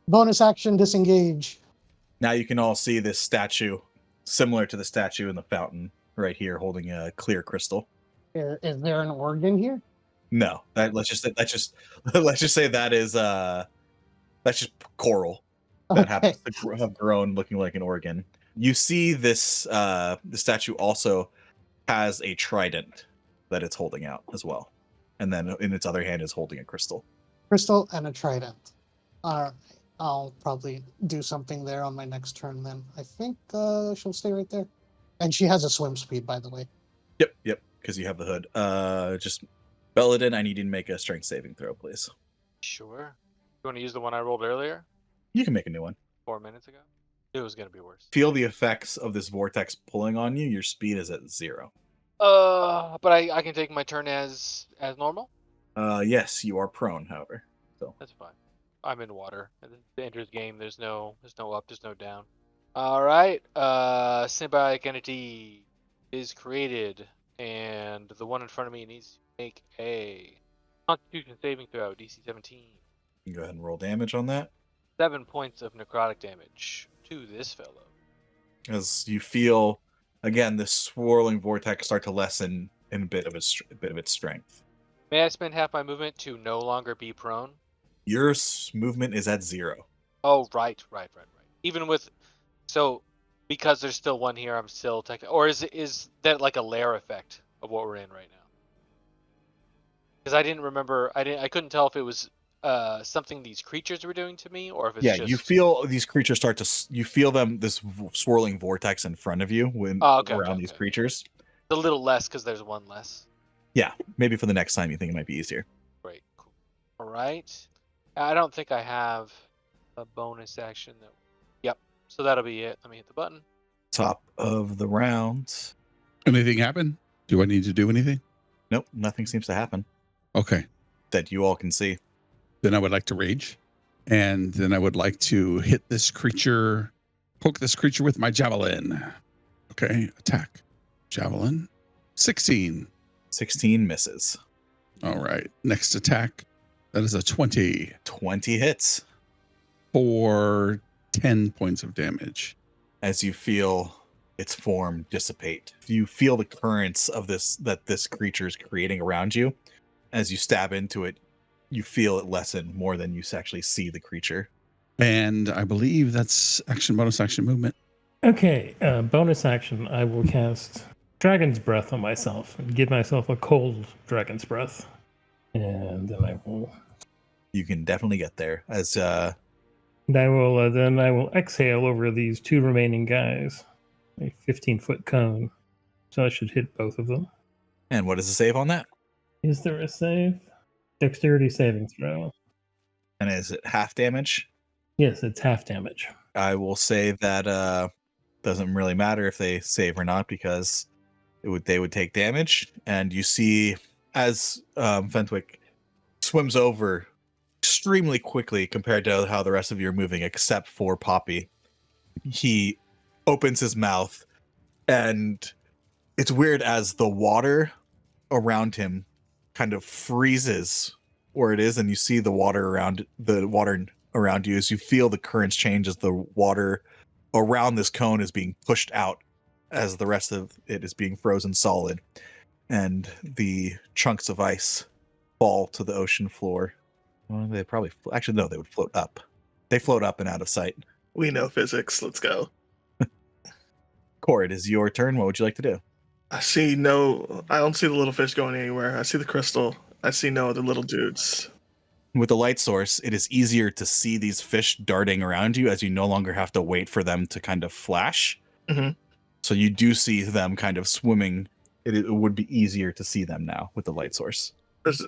Bonus action, disengage. Now you can all see this statue, similar to the statue in the fountain right here, holding a clear crystal. Is there an organ here? No, let's just say that is that's just coral that Okay. happens to have grown looking like an organ. You see this the statue also has a trident that it's holding out as well, and then in its other hand is holding a crystal. Crystal and a trident. All right. I'll probably do something there on my next turn then. I think she'll stay right there. And she has a swim speed, by the way. Yep, because you have the hood. Just Belladin, I need you to make a strength saving throw, please. Sure. You want to use the one I rolled earlier, You can make a new one. 4 minutes ago? It was gonna be worse. Feel the effects of this vortex pulling on you. Your speed is at 0. But I can take my turn as normal. Yes, you are prone, however. That's fine. I'm in water. At the Ender's Game, there's no up, there's no down. All right. Symbiotic entity is created, and the one in front of me needs to make a Constitution saving throw, DC 17. You can go ahead and roll damage on that. 7 points of necrotic damage to this fellow. As you feel, again, this swirling vortex start to lessen in a bit of its strength. May I spend half my movement to no longer be prone? Your movement is at 0. Oh, right. Even with, so because there's still one here, I'm still or is that like a layer effect of what we're in right now? Because I didn't remember, I couldn't tell if it was something these creatures were doing to me, or if it's just... you feel these creatures start to, you feel them, this swirling vortex in front of you when around these creatures. a little less because there's one less. Yeah, maybe for the next time you think it might be easier. Great, cool. All right. I don't think I have a bonus action. Yep. So that'll be it. Let me hit the button. Top of the round. Anything happen? Do I need to do anything? Nope, nothing seems to happen Okay. that you all can see. Then I would like to rage. And then I would like to hit this creature, poke this creature with my javelin. Okay. Attack. Javelin. 16. 16 misses. All right. Next attack. That is a 20 20 hits. for 10 points of damage. As you feel its form dissipate. You feel the currents of this creature is creating around you. As you stab into it, you feel it lessen more than you actually see the creature. And I believe that's bonus action movement. Okay, bonus action. I will cast Dragon's Breath on myself and give myself a cold Dragon's Breath. And then I will... You can definitely get there. As And I will exhale over these two remaining guys. A 15-foot cone. So I should hit both of them. and what is the save on that? Is there a save? Dexterity saving throw. And is it half damage? Yes, it's half damage. I will say that doesn't really matter if they save or not, because they would take damage. And you see as Fentwick swims over extremely quickly compared to how the rest of you are moving, except for Poppy. He opens his mouth, and it's weird as the water around him kind of freezes where it is, and you see the water around you as you feel the currents change as the water around this cone is being pushed out as the rest of it is being frozen solid, and the chunks of ice fall to the ocean floor. Well, they probably actually no, they would float up. They float up and out of sight. We know physics. Let's go. Cord, it is your turn. What would you like to do? I don't see the little fish going anywhere. I see the crystal. I see no other little dudes. With the light source, it is easier to see these fish darting around you as you no longer have to wait for them to kind of flash. Mm-hmm. So you do see them kind of swimming. It would be easier to see them now with the light source.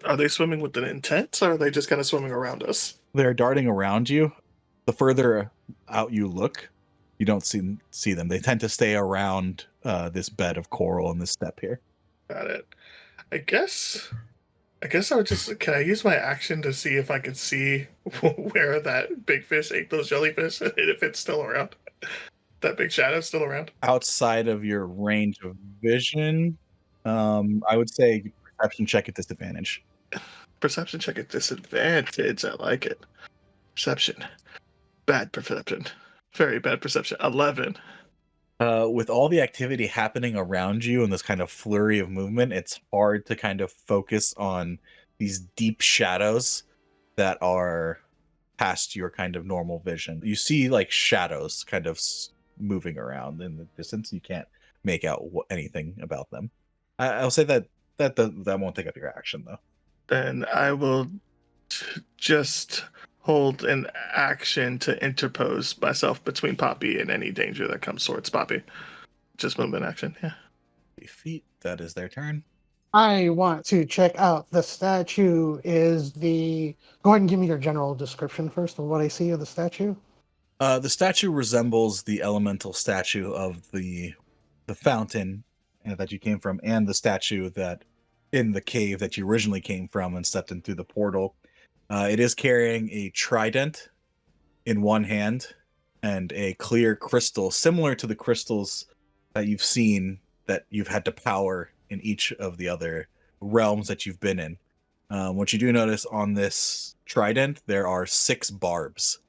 Are they swimming with an intent, or are they just kind of swimming around us? They're darting around you. The further out you look, you don't see them. They tend to stay around this bed of coral and this step here. Got it. I guess I would just... Can I use my action to see if I can see where that big fish ate those jellyfish and if it's still around? That big shadow still around? Outside of your range of vision, I would say perception check at disadvantage. Perception check at disadvantage. I like it. Perception. Bad perception. Very bad perception. 11. With all the activity happening around you and this kind of flurry of movement, it's hard to kind of focus on these deep shadows that are past your kind of normal vision. You see like shadows kind of moving around in the distance. You can't make out anything about them. I'll say that won't take up your action though. Then I will just hold an action to interpose myself between Poppy and any danger that comes towards Poppy. Just movement action, yeah. 3 feet. That is their turn. I want to check out the statue. Go ahead and give me your general description first of what I see of the statue. The statue resembles the elemental statue of the fountain that you came from, and the statue that in the cave that you originally came from and stepped in through the portal. It is carrying a trident in one hand and a clear crystal, similar to the crystals that you've seen that you've had to power in each of the other realms that you've been in. What you do notice on this trident, there are 6 barbs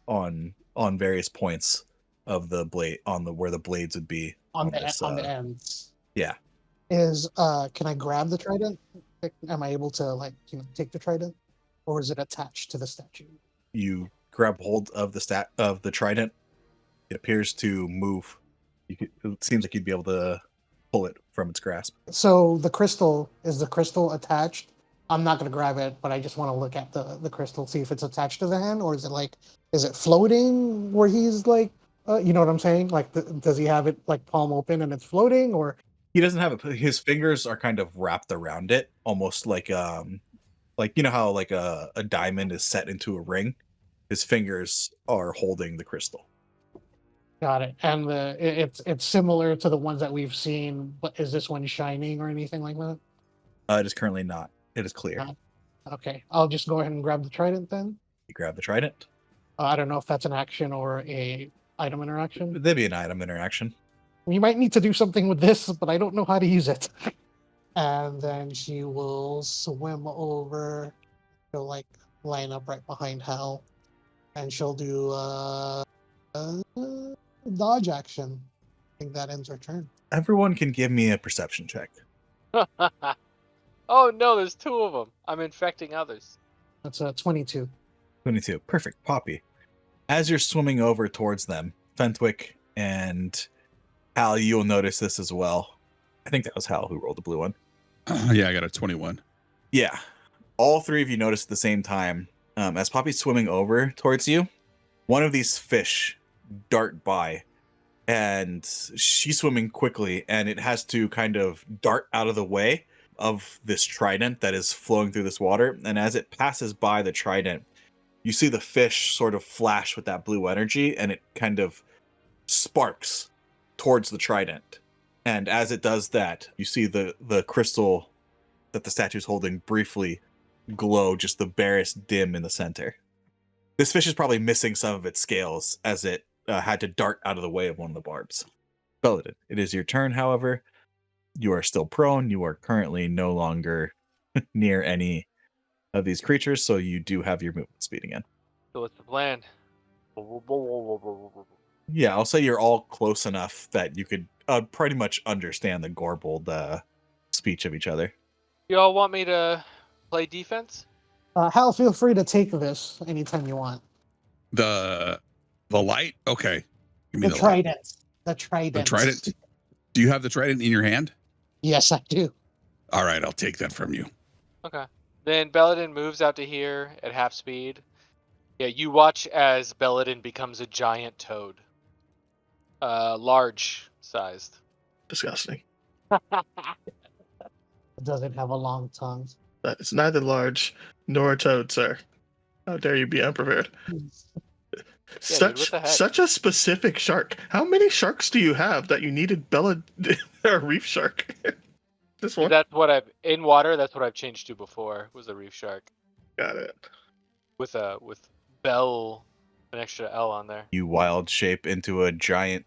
on various points of the blade, where the blades would be On this, the ends. yeah. Can I grab the trident? Am I able to take the trident? Or is it attached to the statue? You grab hold of the trident. It appears to move. It seems like you'd be able to pull it from its grasp. So the crystal attached? I'm not gonna grab it, but I just want to look at the crystal, see if it's attached to the hand, or is it floating where he's like, you know what I'm saying? Like, does he have it like palm open and it's floating, or He doesn't have it. His fingers are kind of wrapped around it, almost like you know how like a diamond is set into a ring. His fingers are holding the crystal. got it? And it's similar to the ones that we've seen, but is this one shining or anything like that? It is currently not. It is clear. Okay, I'll just go ahead and grab the trident then. You grab the trident. I don't know if that's an action or a item interaction. There'd be an item interaction. We might need to do something with this, but I don't know how to use it. And then she will swim over. She'll like line up right behind Hal, and she'll do a dodge action. I think that ends her turn. Everyone can give me a perception check. Oh no, there's 2 of them. I'm infecting others. That's a 22. 22. Perfect. Poppy. As you're swimming over towards them, Fentwick and Hal, you'll notice this as well. I think that was Hal who rolled the blue one. Yeah, I got a 21. Yeah. All 3 of you notice at the same time, as Poppy's swimming over towards you, one of these fish dart by, and she's swimming quickly, and it has to kind of dart out of the way of this trident that is flowing through this water. And as it passes by the trident, you see the fish sort of flash with that blue energy, and it kind of sparks towards the trident. And as it does that, you see the crystal that the statue's holding briefly glow just the barest dim in the center. This fish is probably missing some of its scales as it had to dart out of the way of one of the barbs. Belladin, it is your turn, however. You are still prone. You are currently no longer near any of these creatures, so you do have your movement speed again. So what's the plan? Yeah, I'll say you're all close enough that you could pretty much understand the garbled speech of each other. You all want me to play defense? Hal, feel free to take this anytime you want. The light? Okay. Give me The light. trident. The trident. The trident? Do you have the trident in your hand? Yes, I do. All right, I'll take that from you. Okay. Then Belladin moves out to here at half speed. Yeah, you watch as Belladin becomes a giant toad. Large sized. Disgusting. It doesn't have a long tongue. That is neither large nor a toad, sir. How dare you be unprepared? what the heck? Such a specific shark. How many sharks do you have that you needed a reef shark? This one? That's what I've in water. That's what I've changed to before. Was a reef shark Got it. with Bell, an extra L on there. You wild shape into a giant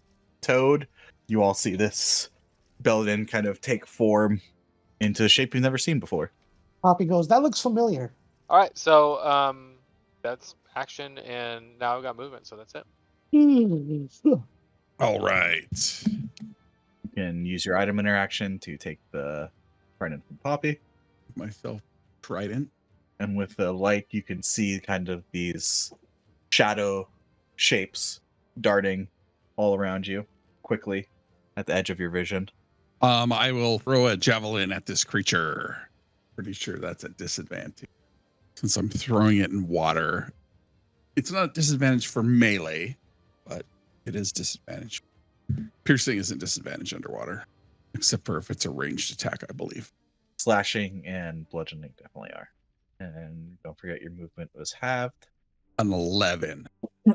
toad, you all see this Belladin kind of take form into a shape you've never seen before. Poppy goes, that looks familiar. All right, so that's action, and now I've got movement, so that's it. All right. You can use your item interaction to take the trident from Poppy. Myself trident. And with the light, you can see kind of these shadow shapes darting all around you quickly at the edge of your vision. I will throw a javelin at this creature. Pretty sure that's a disadvantage. Since I'm throwing it in water. It's not a disadvantage for melee, but it is disadvantage. Piercing isn't disadvantage underwater, except for if it's a ranged attack, I believe. Slashing and bludgeoning definitely are. And don't forget your movement was halved. An 11.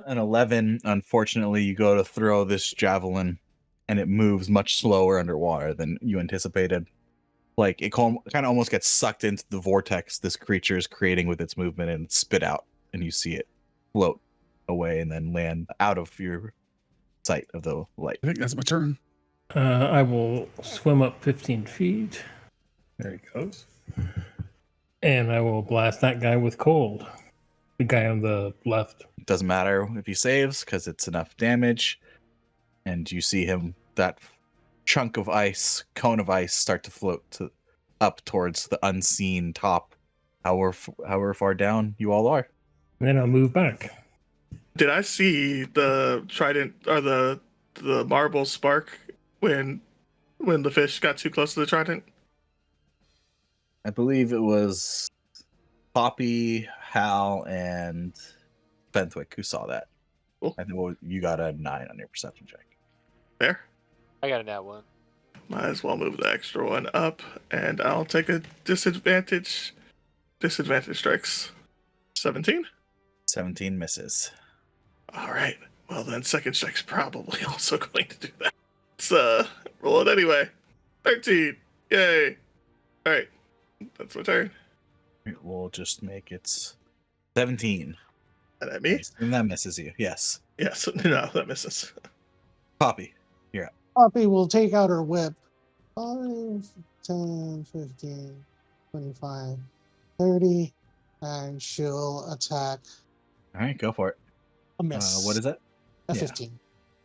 An 11, unfortunately, you go to throw this javelin and it moves much slower underwater than you anticipated. Like it kind of almost gets sucked into the vortex this creature is creating with its movement and spit out, and you see it float away and then land out of your sight of the light. I think that's my turn. I will swim up 15 feet. There he goes. And I will blast that guy with cold. The guy on the left. It doesn't matter if he saves because it's enough damage. And you see him, that chunk of ice, cone of ice, start to float up towards the unseen top, however far down you all are. And then I'll move back. Did I see the trident or the marble spark when the fish got too close to the trident? I believe it was Poppy, Hal, and Fenthwick who saw that. Cool. I think you got a 9 on your perception check. There. I got a nat one. Might as well move the extra one up, and I'll take a disadvantage. Disadvantage strikes. 17? 17 misses. All right. Well, then second strike's probably also going to do that. Let's roll it anyway. 13. Yay. All right. That's my turn. We'll just make it 17. And at me? And that misses you. Yes. Yes. No, that misses. Poppy. Poppy will take out her whip. 5, 10, 15, 25, 30, and she'll attack All right, go for it. a miss. What is it? A Yeah. 15.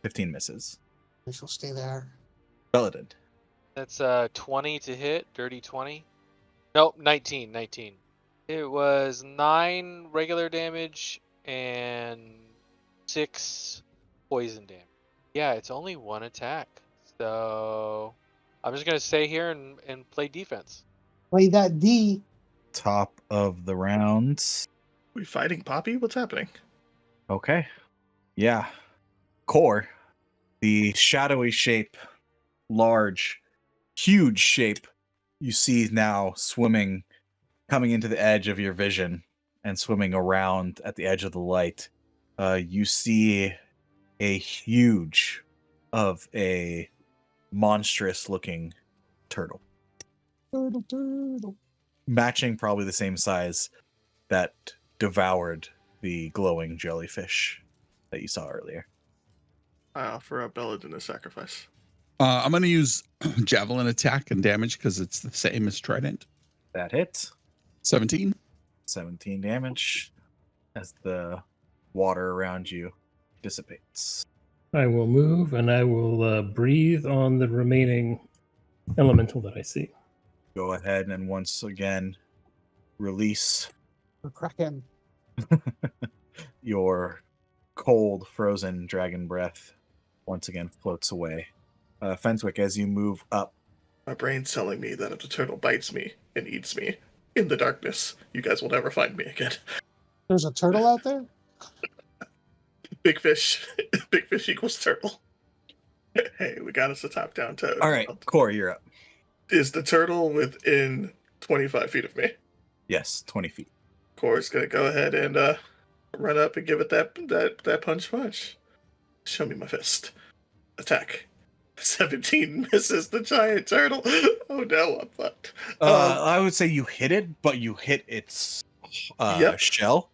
15 misses. And she'll stay there. Belladin. That's 20 to hit, dirty 20. Nope, 19. It was 9 regular damage and 6 poison damage. Yeah, it's only 1 attack. So I'm just going to stay here and play defense. Play that D. Top of the round. We fighting Poppy? What's happening? Okay. Yeah. Core. The shadowy shape, large, huge shape you see now swimming, coming into the edge of your vision and swimming around at the edge of the light. You see a huge of a monstrous looking turtle, Turtle. matching probably the same size that devoured the glowing jellyfish that you saw earlier. I offer up Belladin as sacrifice. I'm going to use javelin attack and damage because it's the same as trident. That hits. 17. 17 damage as the water around you dissipates. I will move and I will breathe on the remaining elemental that I see. Go ahead and once again release Or Kraken. your cold, frozen dragon breath. Once again floats away. Fenswick, as you move up, My brain's telling me that if the turtle bites me and eats me in the darkness, you guys will never find me again. There's a turtle out there? Big fish. Big fish equals turtle. Hey, we got us a top-down toad. all right, Core, you're up. Is the turtle within 25 feet of me? Yes, 20 feet. Core's gonna go ahead and run up and give it that punch. Show me my fist. Attack. 17 misses the giant turtle. Oh no, I'm fucked. I would say you hit it, but you hit its Yep. shell.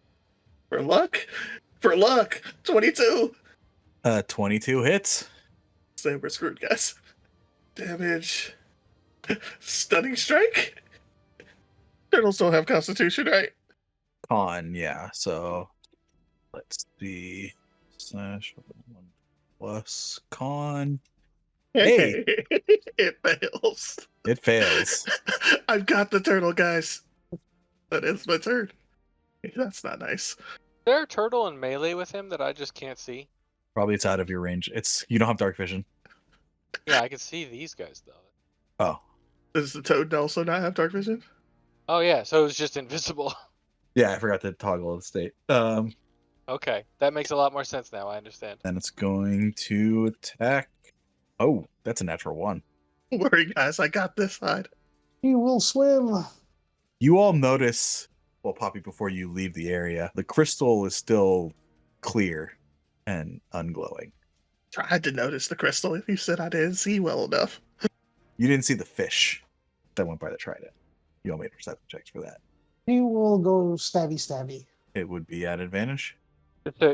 For luck. 22. 22 hits. say we're screwed, guys. Damage. Stunning strike? Turtles don't have constitution, right? Con, yeah. So let's see. Slash 1 plus con. Hey. It fails. It fails. I've got the turtle, guys. That is my turn. That's not nice. Is there a turtle in melee with him that I just can't see? Probably it's out of your range. It's you don't have dark vision. Yeah, I can see these guys though. Oh. Does the toad also not have dark vision? Oh yeah, so it was just invisible. Yeah, I forgot to toggle the state. Okay, that makes a lot more sense now. I understand. And it's going to attack. Oh, that's a natural 1. Don't worry, guys. I got this side. He will swim. You all notice, well, Poppy, before you leave the area, the crystal is still clear and unglowing. Tried to notice the crystal. You said I didn't see well enough. You didn't see the fish that went by the trident. You all made perception checks for that. He will go stabby stabby. It would be at advantage.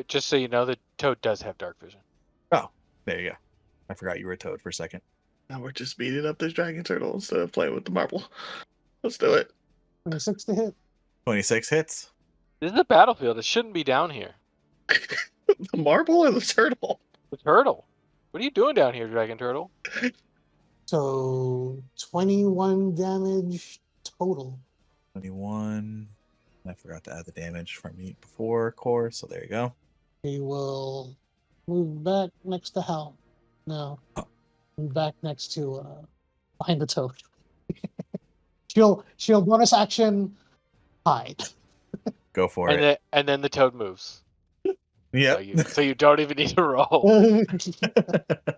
Just so you know, the toad does have dark vision. Oh, there you go. I forgot you were a toad for a second. Now we're just beating up this dragon turtle instead of playing with the marble. Let's do it. 26 to hit. 26 hits. This is a battlefield. It shouldn't be down here. The marble or the turtle? The turtle. What are you doing down here, Dragon Turtle? So 21 damage total. 21. I forgot to add the damage from me before core, so there you go. He will move back next to Hal. No. Move back next to behind the toad. she'll bonus action hide. Go for And it. then the toad moves. Yep. So you don't even need to roll.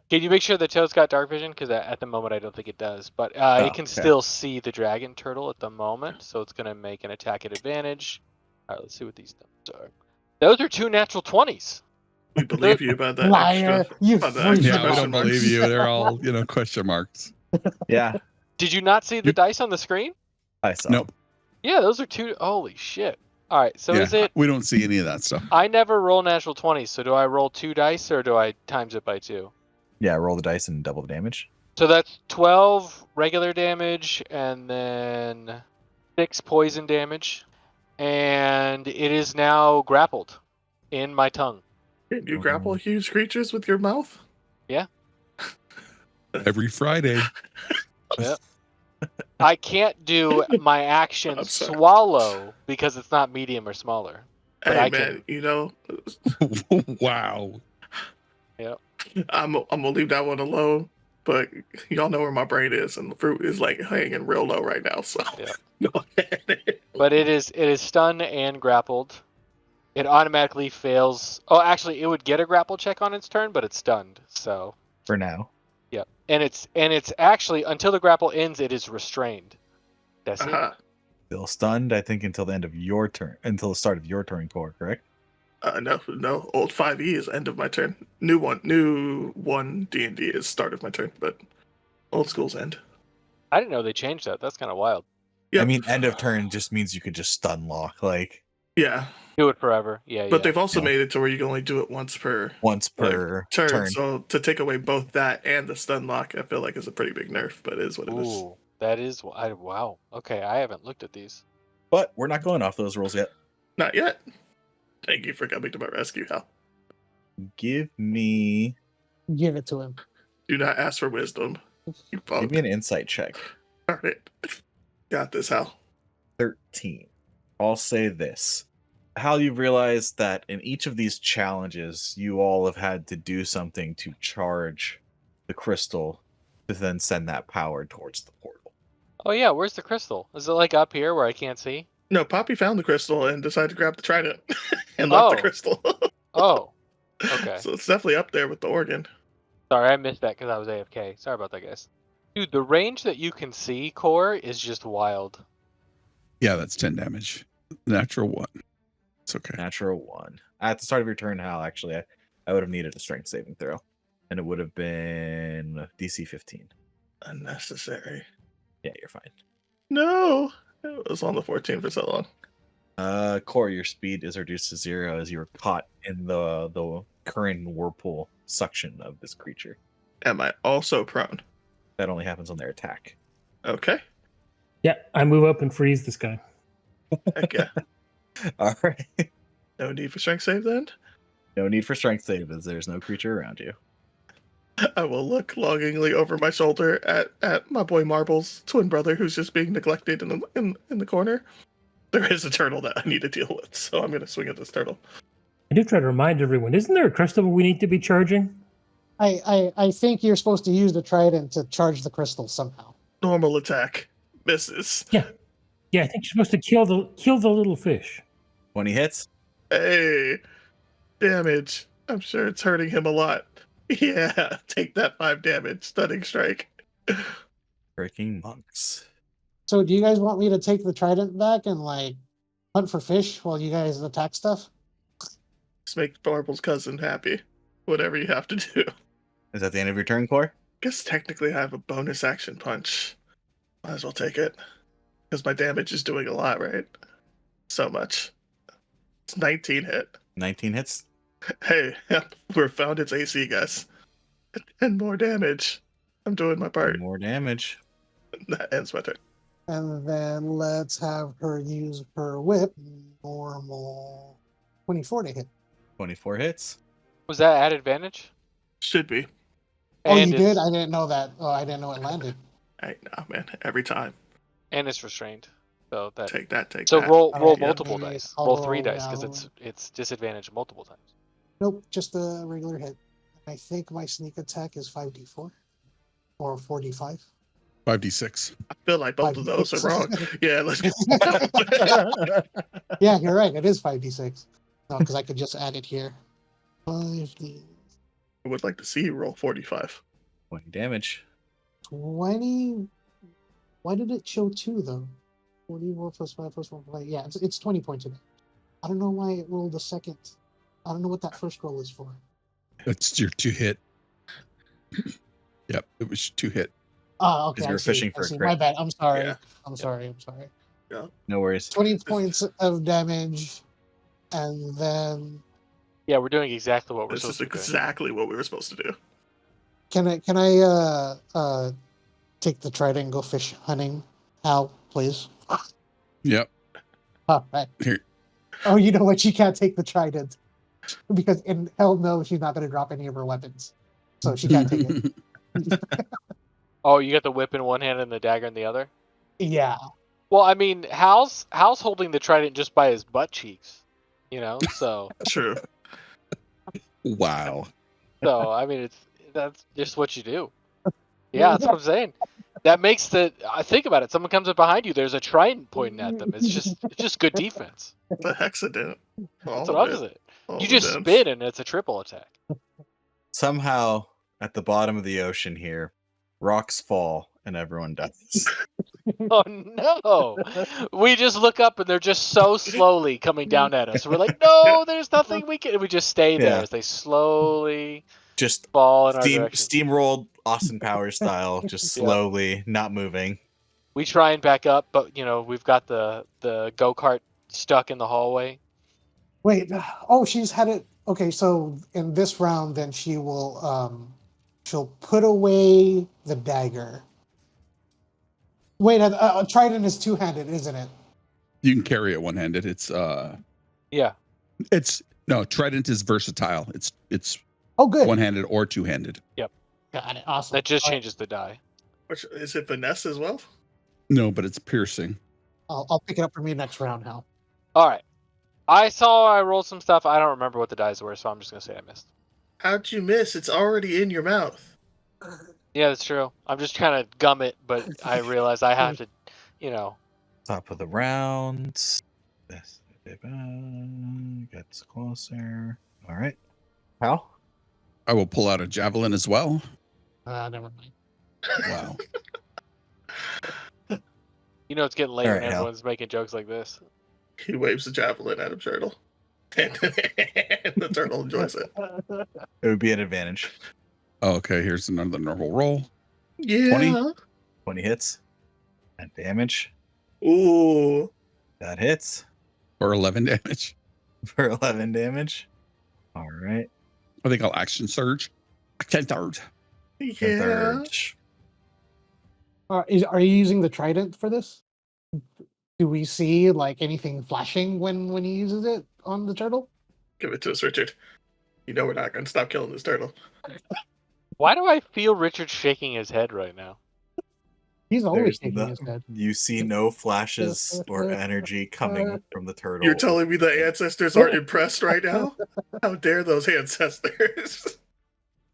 Can you make sure the toad's got dark vision? Because at the moment I don't think it does. But Oh, it can okay. still see the dragon turtle at the moment, so it's gonna make an attack at advantage. All right, let's see what these numbers are. Those are 2 natural 20s. We believe you about that Liar. extra. You about the freak. extra Yeah, we question don't marks. believe you. They're all, question marks. Yeah, Did you not see the You- dice on the screen? I saw. Nope. Yeah, those are 2. Holy shit! All right, so Yeah, is it? we don't see any of that stuff. I never roll natural 20s, so do I roll 2 dice or do I times it by 2? Yeah, roll the dice and double the damage. So that's 12 regular damage and then 6 poison damage. And it is now grappled in my tongue. Can you grapple huge creatures with your mouth? Every Friday. Yep. I can't do my action I'm sorry. swallow because it's not medium or smaller. But Hey I man, Wow. I'm gonna leave that one alone. But y'all know where my brain is, and the fruit is like hanging real low right now. So Yeah. go ahead. But it is stunned and grappled. It automatically fails. Oh, actually, it would get a grapple check on its turn, but it's stunned. So For now. yeah, and it's actually until the grapple ends, it is restrained. That's it. Uh-huh. Still stunned, I think, until the end of your turn, until the start of your turn core, correct? No. Old 5e is end of my turn. New one D&D is start of my turn, but old school's end. I didn't know they changed that. That's kind of wild. Yeah. I mean, end of turn just means you could just stun lock, like, Yeah, Do it forever. Yeah, but yeah. they've also Yeah. made it to where you can only do it once per once per turn. turn. So to take away both that and the stun lock, I feel like is a pretty big nerf, but it is what it is. Ooh, that is wow. Okay, I haven't looked at these. But we're not going off those rules yet. Not yet. Thank you for coming to my rescue, Hal. Give me Give it to him. Do not ask for wisdom. You punk. give me an insight check. Darn it. Got this, Hal. 13. I'll say this. How you realize that in each of these challenges, you all have had to do something to charge the crystal to then send that power towards the portal. Oh yeah, where's the crystal? Is it like up here where I can't see? No, Poppy found the crystal and decided to grab the trident and left the Oh. crystal. Oh, okay. So it's definitely up there with the organ. Sorry, I missed that because I was AFK. Sorry about that, guys. Dude, the range that you can see, Core, is just wild. Yeah, that's 10 damage. Natural 1. It's okay. Natural 1. At the start of your turn, Hal, actually, I would have needed a strength saving throw. And it would have been DC 15. Unnecessary. Yeah, you're fine. No. It was on the 14 for so long. Core, your speed is reduced to 0 as you were caught in the current whirlpool suction of this creature. Am I also prone? That only happens on their attack. Okay. Yeah, I move up and freeze this guy. Heck yeah. All right. No need for strength save then? No need for strength save as there's no creature around you. I will look longingly over my shoulder at my boy Marble's twin brother who's just being neglected in the corner. There is a turtle that I need to deal with, so I'm going to swing at this turtle. I do try to remind everyone, isn't there a crystal we need to be charging? I think you're supposed to use the trident to charge the crystal somehow. Normal attack. Misses. Yeah, I think you're supposed to kill the little fish. 20 hits. Hey, damage. I'm sure it's hurting him a lot. Yeah, take that 5 damage. Stunning strike. Breaking monks. So do you guys want me to take the trident back and like hunt for fish while you guys attack stuff? Just make Marble's cousin happy. Whatever you have to do. Is that the end of your turn, Core? Guess technically I have a bonus action punch. Might as well take it. Because my damage is doing a lot, right? So much. It's 19 hit. 19 hits. Hey, we're found its AC, guys. And more damage. I'm doing my part. More damage. That ends my turn. And then let's have her use her whip. Normal 24 to hit. 24 hits. Was that at advantage? Should be. Oh, And you did? it's- I didn't know that. Oh, I didn't know it landed. Hey, nah, man. Every time. And it's restrained. So that. Take that, take So that. roll Alright, yeah, multiple maybe dice. I'll Roll 3 roll dice because now. it's disadvantage multiple times. Nope, just a regular hit. I think my sneak attack is 5d4 or 4d5. 5d6. I feel like both of those are wrong. Yeah, let's go. Yeah, you're right. It is 5d6. No, because I could just add it here. 5d. I would like to see you roll 45. 20 damage. 20. Why did it show 2 though? 41 plus 5 plus 1 plus 5. Yeah, it's 20 points in it. I don't know why it rolled a second. I don't know what that first roll is for. That's your 2 hit. Yep, it was 2 hit. Oh, okay. Because you were I see, fishing I for a see. crit. My bad. I'm sorry. Yeah. I'm sorry. I'm sorry. No worries. 20 points of damage, and then Yeah, we're doing exactly what we're This is supposed to be doing. exactly what we were supposed to do. can I take the trident and go fish hunting? Hal, please. Yep. All right. Here. Oh, you know what? She can't take the trident because in hell no, she's not going to drop any of her weapons, so she can't take it. Oh, you got the whip in one hand and the dagger in the other? Yeah. Well, I mean, Hal's holding the trident just by his butt cheeks, you know. So, True. Wow. I mean, that's just what you do. Yeah, that's what I'm saying. That makes think about it. Someone comes up behind you. There's a trident pointing at them. It's just good defense. The hexadent. That's what I'm saying. You just spin and it's a triple attack. Somehow, at the bottom of the ocean here, rocks fall and everyone dies. Oh no! We just look up and they're just so slowly coming down at us. We're like, no, there's nothing we can. We just stay there Yeah. as they slowly Just fall in our direction. steamrolled Austin Powers style, just slowly, not moving. We try and back up, but we've got the go-kart stuck in the hallway. Wait. Oh, she's had it. Okay, so in this round, then she'll put away the dagger. Wait, a trident is two-handed, isn't it? You can carry it one-handed. Yeah. No, trident is versatile. It's Oh, good. one-handed or two-handed. Got it. Awesome. That just All right, changes the die. Which, is it Vanessa as well? No, but it's piercing. I'll pick it up for me next round, Hal. All right. I rolled some stuff. I don't remember what the dice were, so I'm just gonna say I missed. How'd you miss? It's already in your mouth. Yeah, that's true. I'm just trying to gum it, but I realize I have to, Top of the round. This gets closer. All right. Hal? I will pull out a javelin as well. Never mind. Wow. It's getting late All when right, Hal. everyone's making jokes like this. He waves the javelin at a turtle. And the turtle enjoys it. It would be an advantage. Okay, here's another normal roll. Yeah. 20? 20 hits. And damage. Ooh. That hits For 11 damage. for 11 damage. All right. I think I'll action surge. I can't third. Yeah. Third. Are you using the trident for this? Do we see like anything flashing when he uses it on the turtle? Give it to us, Richard. You know we're not going to stop killing this turtle. Why do I feel Richard shaking his head right now? He's always There's shaking his head. You see no flashes or energy coming from the turtle. You're telling me the ancestors aren't impressed right now? How dare those ancestors?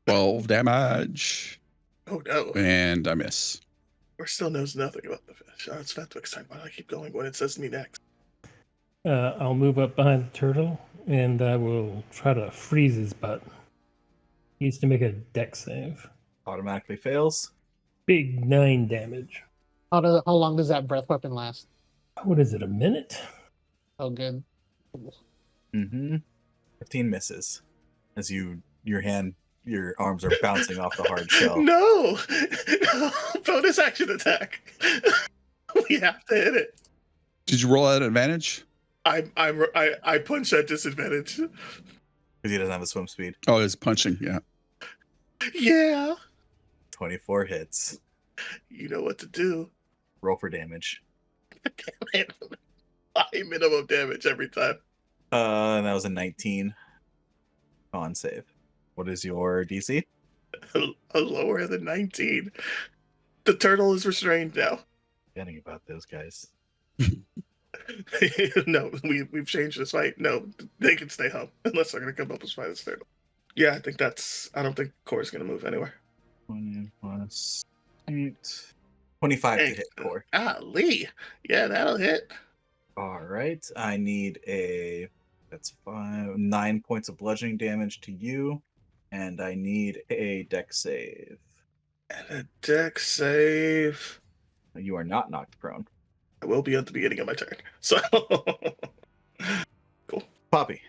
12 damage. Oh no. And I miss. Or still knows nothing about the fish. Oh, it's Fenwick's time. Why do I keep going when it says me next? I'll move up behind the turtle and I will try to freeze his butt. He needs to make a dex save. Automatically fails. Big 9 damage. How long does that breath weapon last? What is it, a minute? Oh, good. Mm-hmm. 15 misses. As your arms are bouncing off the hard shell. No! No! Bonus action attack. We have to hit it. Did you roll at advantage? I punch at disadvantage. Because he doesn't have a swim speed. Oh, it's punching. Yeah. Yeah. 24 hits. You know what to do. Roll for damage. Damn it. High minimum damage every time. And that was a 19 con save. What is your DC? A lower than 19. The turtle is restrained now. Forgetting about those guys. No, we've changed this fight. No, they can stay home unless they're gonna come up and fight this turtle. Yeah, I don't think Core's gonna move anywhere. 20 plus 8. 25 to hit core. Lee. Yeah, that'll hit. All right. I need that's 9 points of bludgeoning damage to you. And I need a dex save. And a dex save. You are not knocked prone. I will be at the beginning of my turn. So cool. Poppy.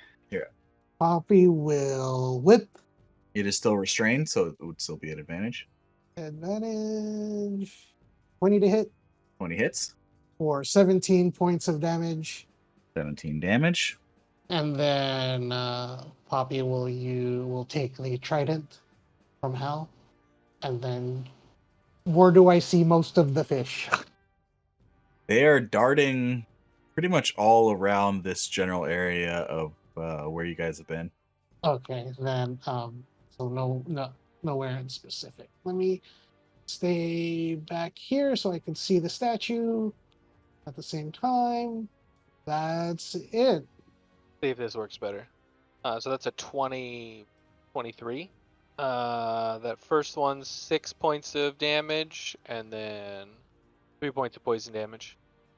Poppy will whip. It is still restrained, so it would still be at advantage. Advantage. 20 to hit 20 hits. for 17 points of damage. 17 damage. And then Poppy will take the trident from Hal. And then where do I see most of the fish? They are darting pretty much all around this general area of where you guys have been. Okay, then so nowhere in specific. Let me stay back here so I can see the statue at the same time. That's it. See if this works better. So that's a 23. That first one's 6 points of damage, and then 3 points of poison damage.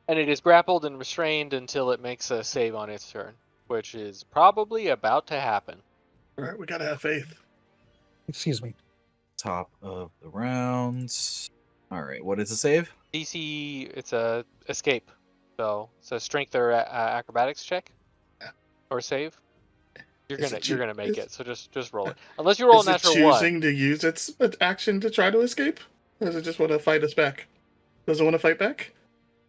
And it is grappled and restrained until it makes a save on its turn, which is probably about to happen. All right, we gotta have faith. Excuse me. Top of the rounds. All right, what is the save? DC, it's a escape. So it's a strength or acrobatics check or save. You're gonna make it. So just roll it. Unless you roll a Is it natural choosing one. to use its action to try to escape? Or does it just want to fight us back? Does it want to fight back?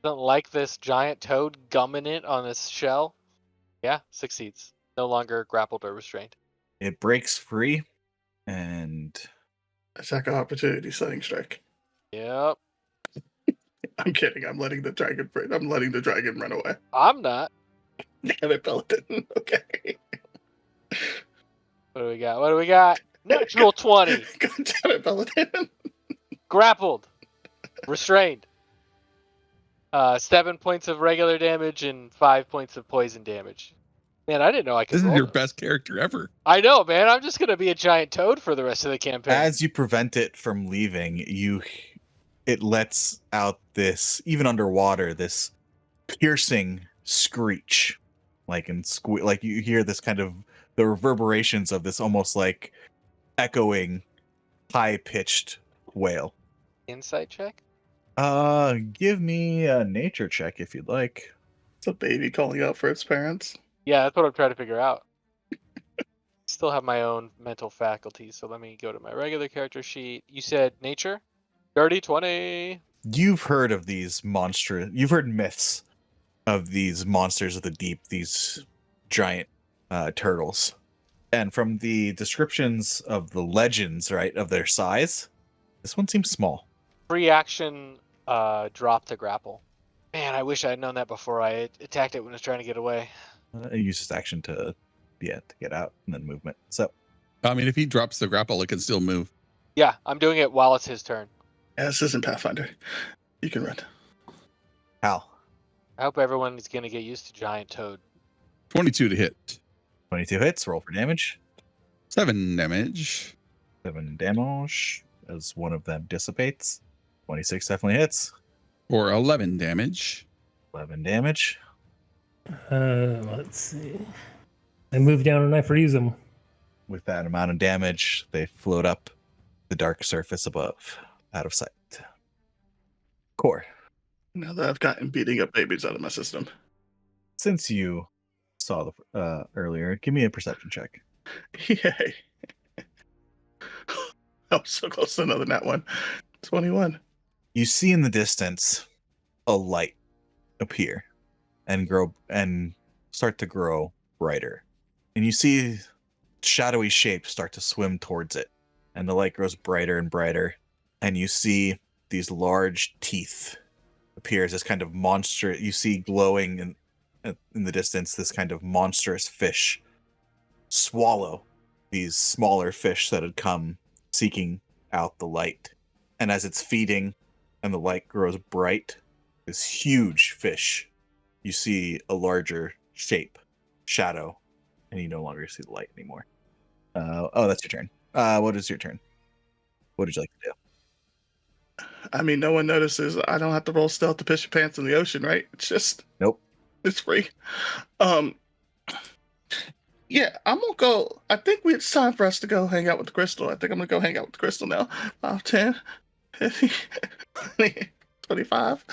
Doesn't like this giant toad gumming it on its shell. Yeah, succeeds. No longer grappled or restrained. It breaks free and Attack of opportunity, stunning strike. Yep. I'm kidding. I'm letting the dragon run away. I'm not. Damn it, Peloton. Okay. What do we got? Natural 20. God damn it, Peloton. Grappled. Restrained. 7 points of regular damage and 5 points of poison damage. Man, I didn't know I could This is roll your those. best character ever. I know, man. I'm just gonna be a giant toad for the rest of the campaign. as you prevent it from leaving, it lets out this, even underwater, this piercing screech. Like you hear this kind of the reverberations of this almost like echoing high-pitched wail. Insight check? Give me a nature check if you'd like. It's a baby calling out for its parents. Yeah, that's what I'm trying to figure out. Still have my own mental faculties, so let me go to my regular character sheet. You said nature? Dirty 20. You've heard of these you've heard myths of these monsters of the deep, these giant turtles. And from the descriptions of the legends, right, of their size, This one seems small. Free action, drop to grapple. Man, I wish I had known that before I attacked it when it was trying to get away. It uses action to get out and then movement. So I mean, if he drops the grapple, it can still move. Yeah, I'm doing it while it's his turn. Yeah, this isn't Pathfinder. You can run. Hal, I hope everyone's gonna get used to Giant Toad. 22 to hit. 22 hits. Roll for damage. 7 damage. 7 damage as one of them dissipates. 26 definitely hits. Or 11 damage. 11 damage. Let's see. I move down and I freeze them. With that amount of damage, they float up the dark surface above, out of sight. Core, Now that I've gotten beating up babies out of my system. since you saw the earlier, give me a perception check. Yay. I was so close to another nat one. 21. You see in the distance a light appear and grow and start to grow brighter. And you see shadowy shapes start to swim towards it. And the light grows brighter and brighter. And you see these large teeth appear as this kind of monster. You see glowing in the distance this kind of monstrous fish swallow these smaller fish that had come seeking out the light. And as it's feeding and the light grows bright, this huge fish, you see a larger shape, shadow, and you no longer see the light anymore. That's your turn. What is your turn? What would you like to do? I mean, no one notices. I don't have to roll stealth to piss your pants in the ocean, right? It's just Nope. it's free. Yeah, I'm gonna go. I think it's time for us to go hang out with the crystal. I think I'm gonna go hang out with the crystal now. 5, 10, 15, 20, 25.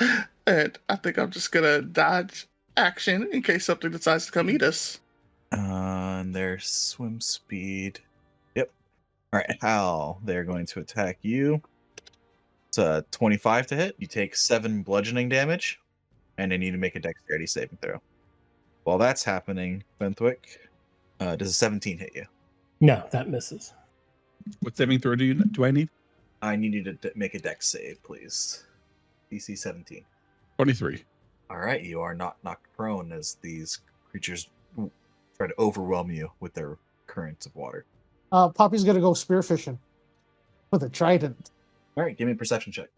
And I think I'm just gonna dodge action in case something decides to come eat us. And their swim speed. Yep. All right, Hal, they're going to attack you. It's a 25 to hit. You take 7 bludgeoning damage, and they need to make a dexterity saving throw. While that's happening, Fenthwick, does a 17 hit you? No, that misses. What saving throw do I need? I need you to make a dex save, please. DC 17. 23. All right, you are not knocked prone as these creatures try to overwhelm you with their currents of water. Poppy's gonna go spearfishing with a trident. All right, give me a perception check.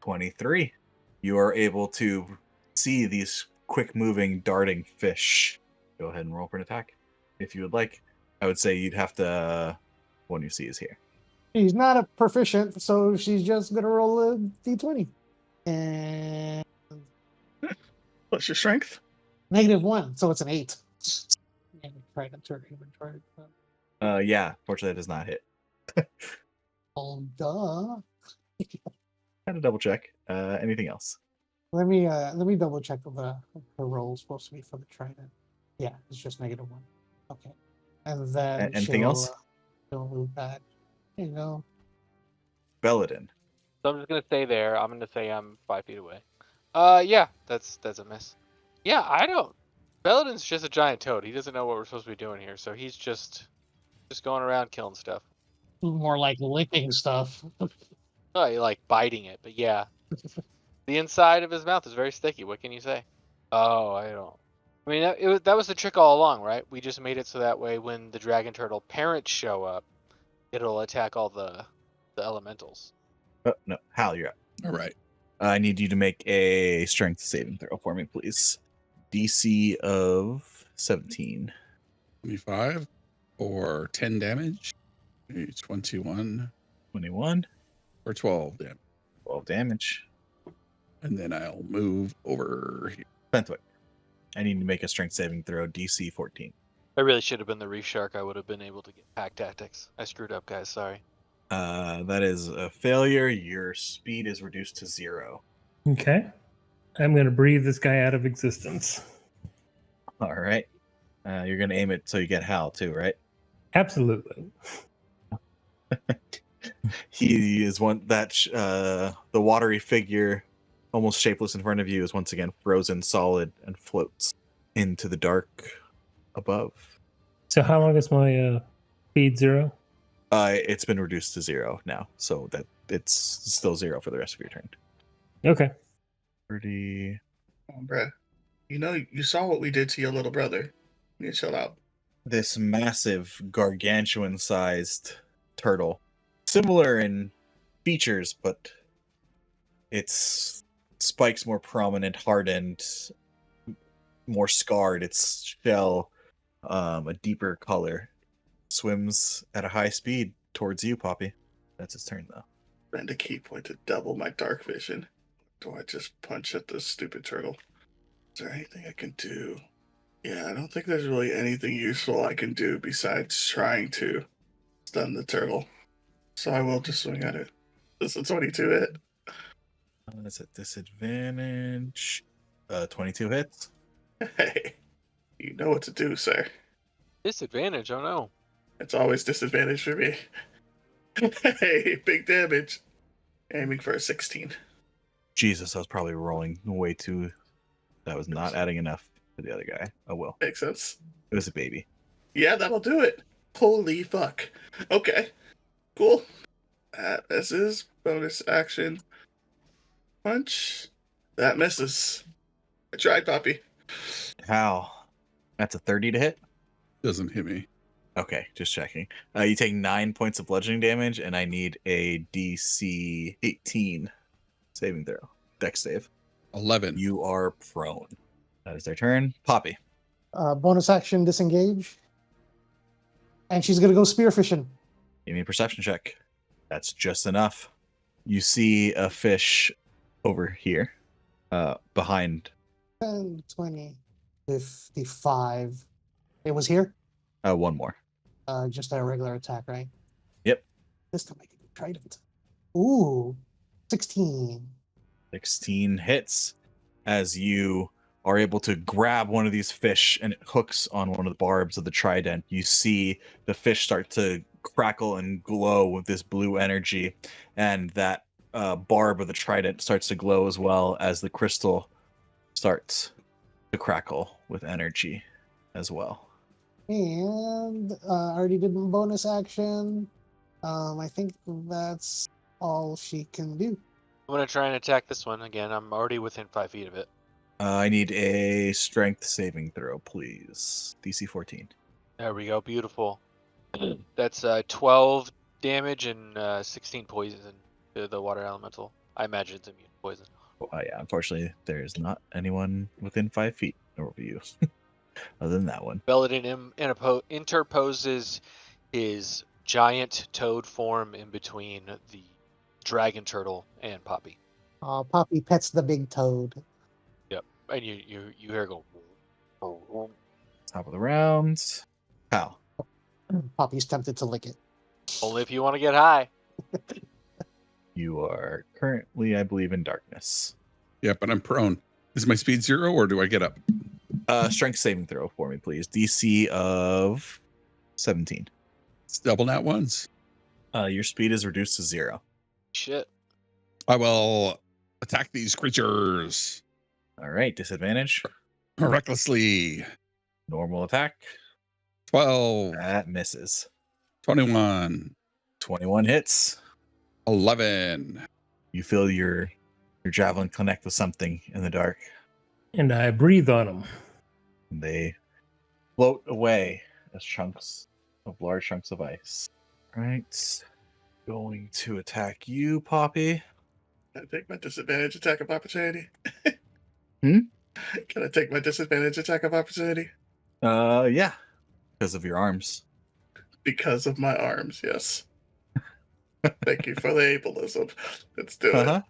23. You are able to see these quick-moving, darting fish. Go ahead and roll for an attack if you would like. I would say you'd have to. One you see is here. She's not a proficient, so she's just gonna roll a d20. And What's your strength? -1, so it's an 8. Trident to her inventory. Yeah, fortunately, that does not hit. Oh, duh. Had to double check. Anything else? Let me double check what the roll is supposed to be for the trident. Yeah, it's just -1. Okay. And then Anything else? She'll move back. There you go. Belladin. So I'm just gonna stay there. I'm gonna say I'm 5 feet away. Yeah, that's a miss. Yeah, I don't. Belladin's just a giant toad. He doesn't know what we're supposed to be doing here, so he's just going around killing stuff. More like licking stuff. Oh, you like biting it, but yeah. The inside of his mouth is very sticky. What can you say? Oh, I don't. I mean, that was the trick all along, right? We just made it so that way when the dragon turtle parents show up, it'll attack all the elementals. Oh, no. Hal, you're up. All right. I need you to make a strength saving throw for me, please. DC of 17. 25 or 10 damage. 21 21. or 12 damage. 12 damage. And then I'll move over here. Fenthwick. I need to make a strength saving throw, DC 14. I really should have been the reef shark. I would have been able to get pack tactics. I screwed up, guys. Sorry. That is a failure. Your speed is reduced to 0. Okay. I'm going to breathe this guy out of existence. All right. You're going to aim it so you get Hal too, right? Absolutely. He is one that the watery figure, almost shapeless in front of you, is once again frozen solid and floats into the dark above. So how long is my speed 0? It's been reduced to 0 now, so that it's still 0 for the rest of your turn. Okay. 30. Oh, bruh. You know, you saw what we did to your little brother. You need to chill out. This massive, gargantuan-sized turtle, similar in features, but its spikes more prominent, hardened, more scarred. Its shell, a deeper color, swims at a high speed towards you, Poppy. That's its turn, though. Spend a key point to double my dark vision. Do I just punch at this stupid turtle? Is there anything I can do? Yeah, I don't think there's really anything useful I can do besides trying to stun the turtle. So I will just swing at it. This is a 22 hit. That's a disadvantage. 22 hits. Hey, you know what to do, sir. Disadvantage. Oh no. It's always disadvantage for me. Hey, big damage. Aiming for a 16. Jesus, I was probably rolling way too. That was not adding enough for the other guy. Oh well. Makes sense. It was a baby. Yeah, that'll do it. Holy fuck. Okay, cool. This is bonus action. Punch. That misses. I tried, Poppy. How? That's a 30 to hit? Doesn't hit me. Okay, just checking. You take 9 points of bludgeoning damage, and I need a DC 18 saving throw. Dex save. 11. You are prone. That is their turn. Poppy. Bonus action, disengage. And she's gonna go spearfishing. Give me a perception check. That's just enough. You see a fish over here, behind. 10, 20, 55. It was here? One more. Just a regular attack, right? Yep. This time I can trident. Ooh, 16. 16 hits as you are able to grab one of these fish and it hooks on one of the barbs of the trident. You see the fish start to crackle and glow with this blue energy, and that barb of the trident starts to glow as well as the crystal starts to crackle with energy as well. And I already did my bonus action. I think that's all she can do. I'm gonna try and attack this one again. I'm already within 5 feet of it. I need a strength saving throw, please. DC 14. There we go. Beautiful. That's 12 damage and 16 poison to the water elemental. I imagine it's immune to poison. Yeah, unfortunately, there is not anyone within 5 feet over you, other than that one. Belladin interposes his giant toad form in between the dragon turtle and Poppy. Poppy pets the big toad. And you hear it go. Top of the round. Pal. Poppy's tempted to lick it. Only if you want to get high. You are currently, I believe, in darkness. Yeah, but I'm prone. Is my speed 0 or do I get up? Strength saving throw for me, please. DC of 17. It's double nat ones. Your speed is reduced to 0. Shit. I will attack these creatures All right, disadvantage. recklessly. Normal attack. 12, That misses. 21, 21 hits. 11. You feel your javelin connect with something in the dark. And I breathe on them. And they float away as large chunks of ice. Right. Going to attack you, Poppy. Can I take my disadvantage attack of opportunity? Hmm? Can I take my disadvantage attack of opportunity? Yeah. Because of your arms. Because of my arms, yes. Thank you for the ableism. Let's do Uh-huh.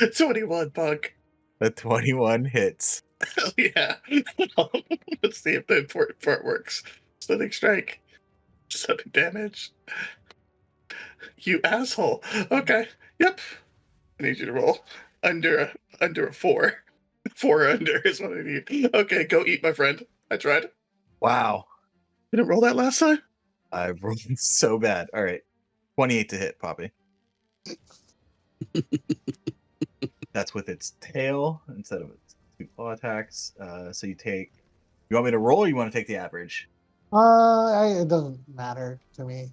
it. 21, punk. The 21 hits. Hell yeah. Let's see if the important part works. Stunning strike. Stunning damage. You asshole. Okay. Yep. I need you to roll under a 4. 4 under is what I need. Okay, go eat, my friend. I tried. Wow. Didn't roll that last time? I rolled so bad. All right. 28 to hit, Poppy. That's with its tail instead of its 2 claw attacks. So you want me to roll or you want to take the average? It doesn't matter to me.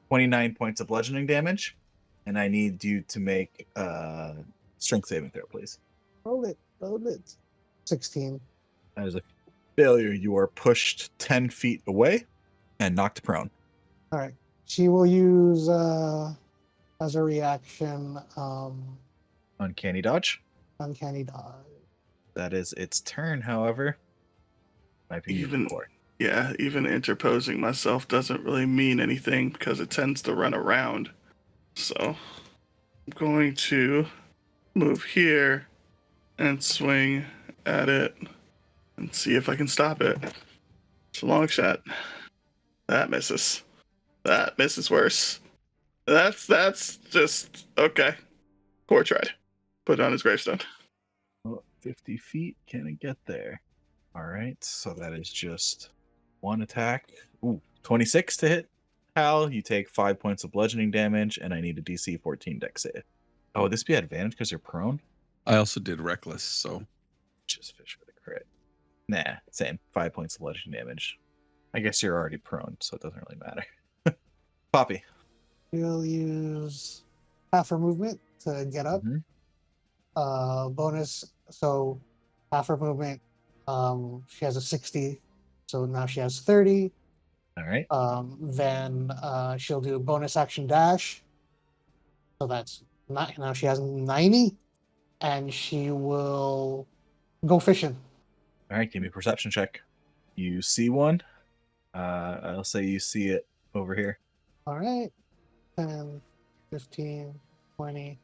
29 points of bludgeoning damage, and I need you to make strength saving throw, please. Roll it. 16. That is a failure. You are pushed 10 feet away and knocked prone. All right. She will use as a reaction Uncanny dodge. uncanny dodge. That is its turn, however. Might be Even- core. Yeah, even interposing myself doesn't really mean anything because it tends to run around. So I'm going to move here and swing at it and see if I can stop it. It's a long shot. That misses. That misses worse. That's just okay. Core tried. Put it on his gravestone. Oh, 50 feet. Can it get there? All right. So that is just one attack. Ooh, 26 to hit. Hal, you take 5 points of bludgeoning damage, and I need a DC 14 dex save. Oh, would this be advantage because you're prone? I also did reckless, so Just fish with a crit. Nah, same. 5 points of bludgeoning damage. I guess you're already prone, so it doesn't really matter. Poppy. She'll use half her movement to get up. Mhm. Bonus. So half her movement. She has a 60. So now she has 30. All right. Then she'll do a bonus action dash. So that's not now she has 90, and she will go fishing. All right. Give me a perception check. You see one. I'll say you see it over here. All right. 10, 15, 20,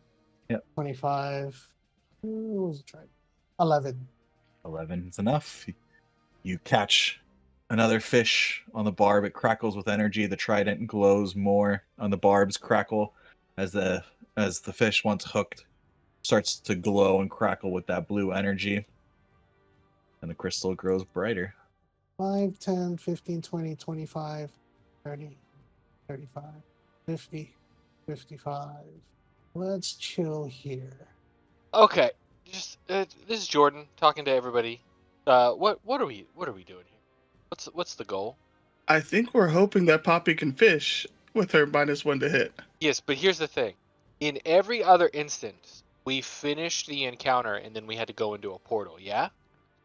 Yep. 25. What was it? Try 11. 11 is enough. You catch another fish on the barb. It crackles with energy. The trident glows more on the barbs. Crackle as the fish, once hooked, starts to glow and crackle with that blue energy, and the crystal grows brighter. 5, 10, 15, 20, 25, 30, 35, 50, 55. Let's chill here. Okay, just this is Jordan talking to everybody. What are we doing here? What's the goal? I think we're hoping that Poppy can fish with her -1 to hit. Yes, but here's the thing. In every other instance, we finished the encounter and then we had to go into a portal, yeah?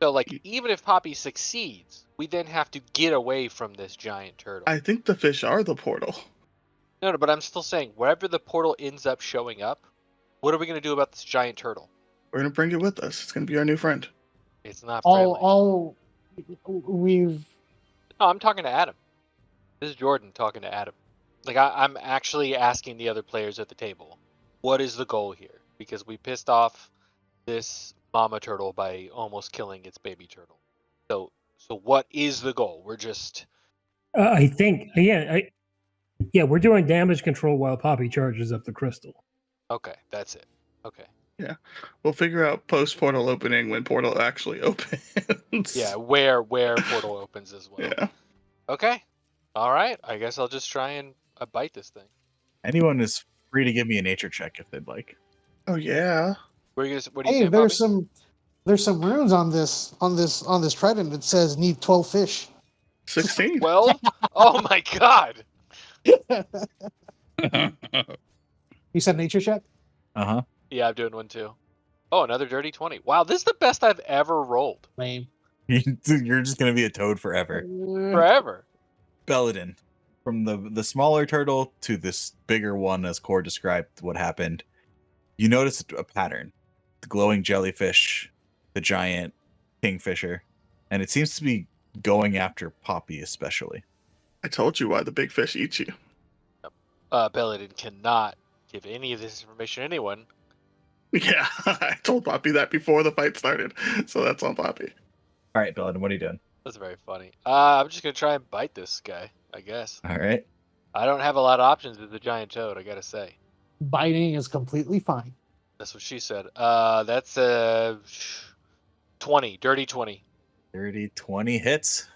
So like even if Poppy succeeds, we then have to get away from this giant turtle. I think the fish are the portal. No, but I'm still saying wherever the portal ends up showing up, what are we gonna do about this giant turtle? We're gonna bring it with us. It's gonna be our new friend. It's not friendly. We've No, I'm talking to Adam. This is Jordan talking to Adam. Like I'm actually asking the other players at the table, what is the goal here? Because we pissed off this mama turtle by almost killing its baby turtle. So what is the goal? We're just I think, we're doing damage control while Poppy charges up the crystal. okay. That's it. Okay. We'll figure out post portal opening when portal actually opens. Yeah, where portal opens as well. Yeah. Okay. All right. I guess I'll just try and bite this thing. Anyone is free to give me a nature check if they'd like. Oh yeah. What are you hey, saying, there's Bobby? some runes on this trident that says need 12 fish. 16. Well, oh my god. You said nature check? Uh-huh. Yeah, I'm doing one too. Oh, another dirty 20. Wow, this is the best I've ever rolled. Lame. You're just gonna be a toad forever. Forever. Belladin, from the smaller turtle to this bigger one, as Core described what happened, you notice a pattern. The glowing jellyfish, the giant kingfisher, and it seems to be going after Poppy especially. I told you why the big fish eat you. Belladin cannot give any of this information to anyone. Yeah, I told Poppy that before the fight started, so that's on Poppy. All right, Belladin, what are you doing? That's very funny. I'm just gonna try and bite this guy, I guess. All right. I don't have a lot of options with the giant toad, I gotta say. Biting is completely fine. That's what she said. That's 20, dirty 20. 30, 20 hits.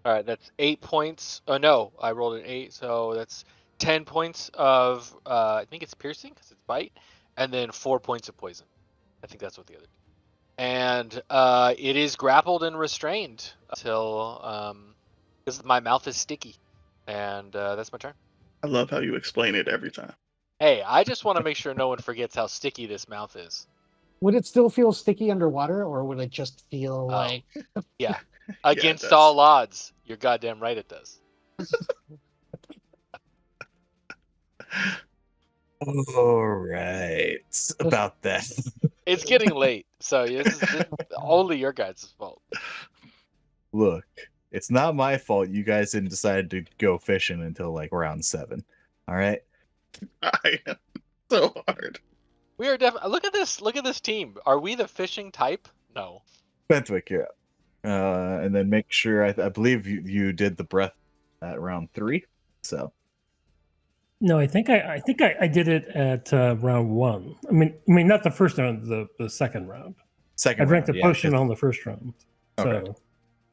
All right, that's 8 points. Oh no, I rolled an 8, so that's 10 points of I think it's piercing because it's bite, and then 4 points of poison. I think that's what the other. And it is grappled and restrained until because my mouth is sticky, and that's my turn. I love how you explain it every time. Hey, I just want to make sure no one forgets how sticky this mouth is. Would it still feel sticky underwater, or would it just feel Oh. like Yeah. it Against does. all odds. You're goddamn right it does. All right. About that. It's getting late, so this is only your guys' fault. Look, it's not my fault you guys didn't decide to go fishing until like round 7. All right. I am so hard. We are definitely. Look at this. Look at this team. Are we the fishing type? No. Fenthwick, you're up. And then make sure, I believe you did the breath at round 3. So No, I think I did it at round 1. I mean not the first round, the second round. second I drank round, the yeah, potion on the first round. Okay.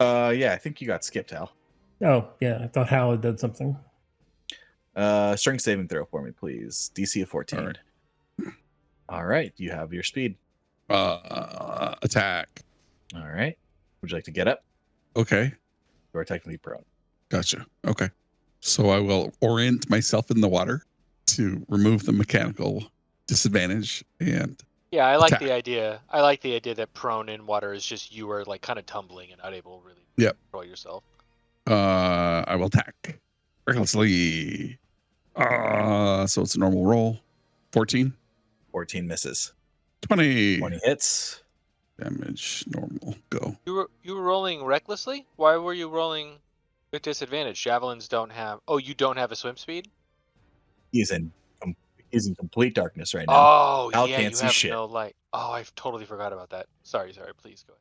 So, yeah, I think you got skipped, Hal. oh yeah, I thought Hal had done something. Strength saving throw for me, please. DC of 14. All right. All right, you have your speed. Attack. All right. Would you like to get up? Okay. You are technically prone. Gotcha. Okay. So I will orient myself in the water to remove the mechanical disadvantage. And Yeah, I like Attack. the idea. I like the idea that prone in water is just you are like kind of tumbling and not able to really Yep. control yourself. I will attack recklessly. So it's a normal roll. 14. 14 misses. 20. 20 hits. Damage. Normal. Go. You were rolling recklessly? Why were you rolling with disadvantage? Javelins don't have. Oh, you don't have a swim speed? He's in complete darkness right now. Oh, Al yeah, can't you see have shit. no light. Oh, I totally forgot about that. Sorry. Please go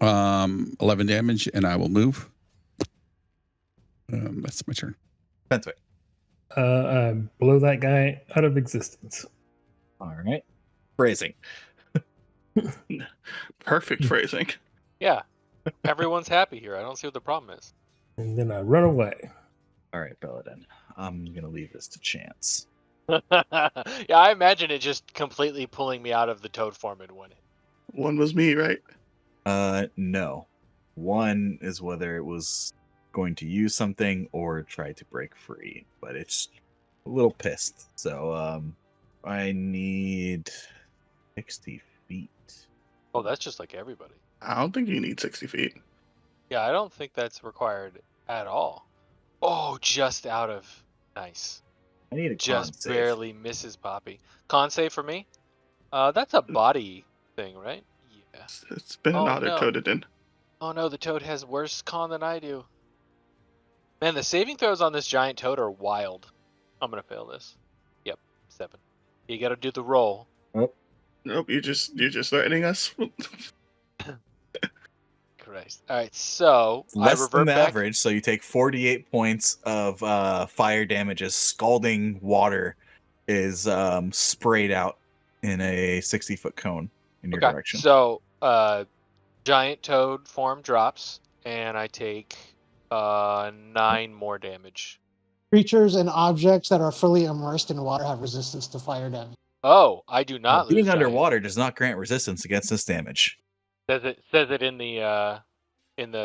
ahead. 11 damage, and I will move. That's my turn. Fenthwick. Blow that guy out of existence. All right. Phrasing. Perfect phrasing. Yeah, everyone's happy here. I don't see what the problem is. And then I run away. All right, Belladin. I'm going to leave this to chance. Yeah, I imagine it just completely pulling me out of the toad form in one hit. One was me, right? No. One is whether it was going to use something or try to break free, but it's a little pissed. So I need 60 feet. Oh, that's just like everybody. I don't think you need 60 feet. Yeah, I don't think that's required at all. Oh, just out of. Nice. I need a con Just save. barely misses Poppy. Con save for me? That's a body thing, right? Yeah. It's been Oh, another no. Toadadin. Oh no, the toad has worse con than I do. Man, the saving throws on this giant toad are wild. I'm gonna fail this. Yep, 7. You gotta do the roll. Nope, you're just threatening us. Christ. Alright, so I Less revert than the back. average, so you take 48 points of fire damage as scalding water is sprayed out in a 60-foot cone in your direction. So giant toad form drops, and I take 9 more damage. creatures and objects that are fully immersed in water have resistance to fire damage? Oh, I do not lose Being giant. underwater does not grant resistance against this damage. Says it in the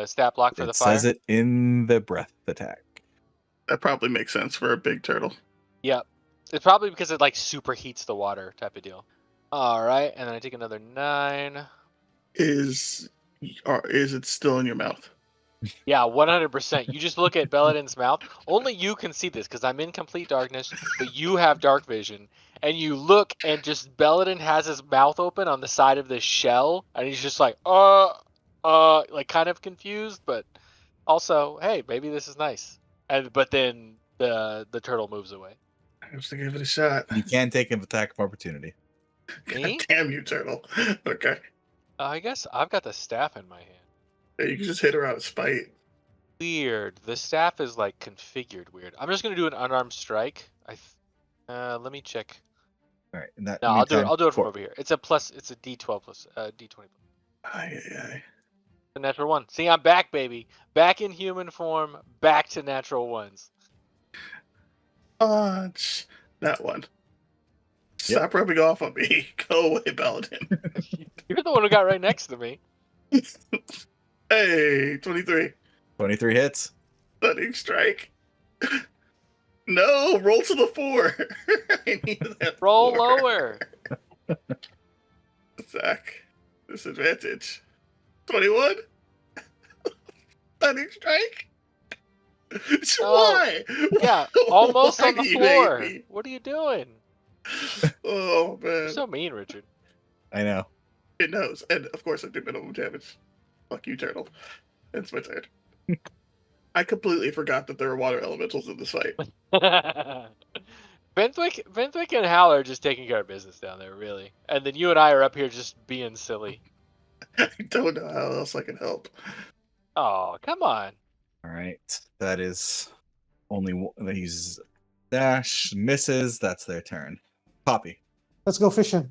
stat block for the It fire. says it in the breath attack. That probably makes sense for a big turtle. Yep. It's probably because it like superheats the water type of deal. All right, and then I take another 9. Is it still in your mouth? Yeah, 100%. You just look at Belladin's mouth. Only you can see this because I'm in complete darkness, but you have dark vision. And you look, and just Belladin has his mouth open on the side of this shell, and he's just like, like kind of confused, but also, hey, maybe this is nice. But then the turtle moves away. I have to give it a shot. You can take an attack of opportunity. Me? God damn you, turtle. Okay. I guess I've got the staff in my hand. Yeah, you can just hit her out of spite. Weird. The staff is like configured weird. I'm just gonna do an unarmed strike. Let me check. All right. In that No, I'll do it. meantime, I'll do it from Cor- over here. It's a plus. It's a D12 plus D20. Aye. The natural 1. See, I'm back, baby. Back in human form. Back to natural ones. Punch. That one. Stop rubbing off on me. Go away, Paladin. You're the one who got right next to me. Hey, 23. 23 hits. Stunning strike. No, roll to the 4. I need that Roll 4. lower. Zach, disadvantage. 21. Stunning strike. Oh, Why? Yeah, almost Why on the do you hate floor. me? What are you doing? Oh You're man, so mean, Richard. I know. it knows, and of course I do minimum damage. Fuck you, turtle. It's my turn. I completely forgot that there are water elementals in this fight. Ventwick and Hal are just taking care of business down there, really. And then you and I are up here just being silly. I don't know how else I can help. Oh, come on. All right. That is only one. He's dash misses. That's their turn. Poppy. Let's go fishing.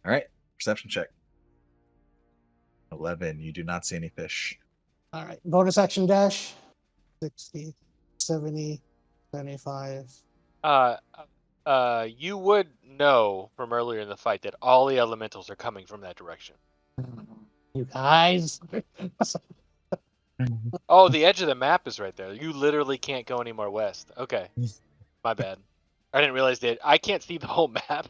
All right. Perception check. 11. You do not see any fish. All right. Bonus action dash. 60, 70, 75. You would know from earlier in the fight that all the elementals are coming from that direction. You guys. Oh, the edge of the map is right there. You literally can't go any more west. Okay. My bad. I didn't realize that. I can't see the whole map,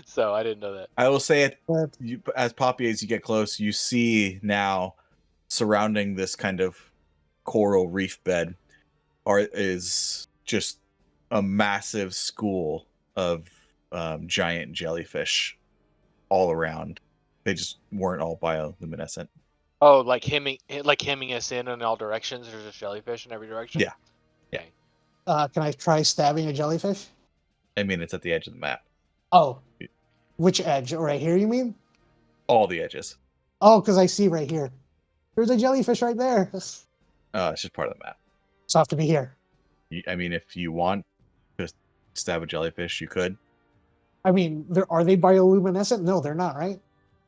so I didn't know that. I will say it. But As Poppy, as you get close, you see now surrounding this kind of coral reef bed is just a massive school of giant jellyfish all around. They just weren't all bioluminescent. Oh, like hemming us in all directions. There's just jellyfish in every direction. Yeah. Okay. can I try stabbing a jellyfish? I mean, it's at the edge of the map. Oh, which edge? Right here, you mean? All the edges. Oh, because I see right here. There's a jellyfish right there. So It's just part of the map. I have to be here. I mean, if you want to stab a jellyfish, you could. I mean, are they bioluminescent? No, they're not, right?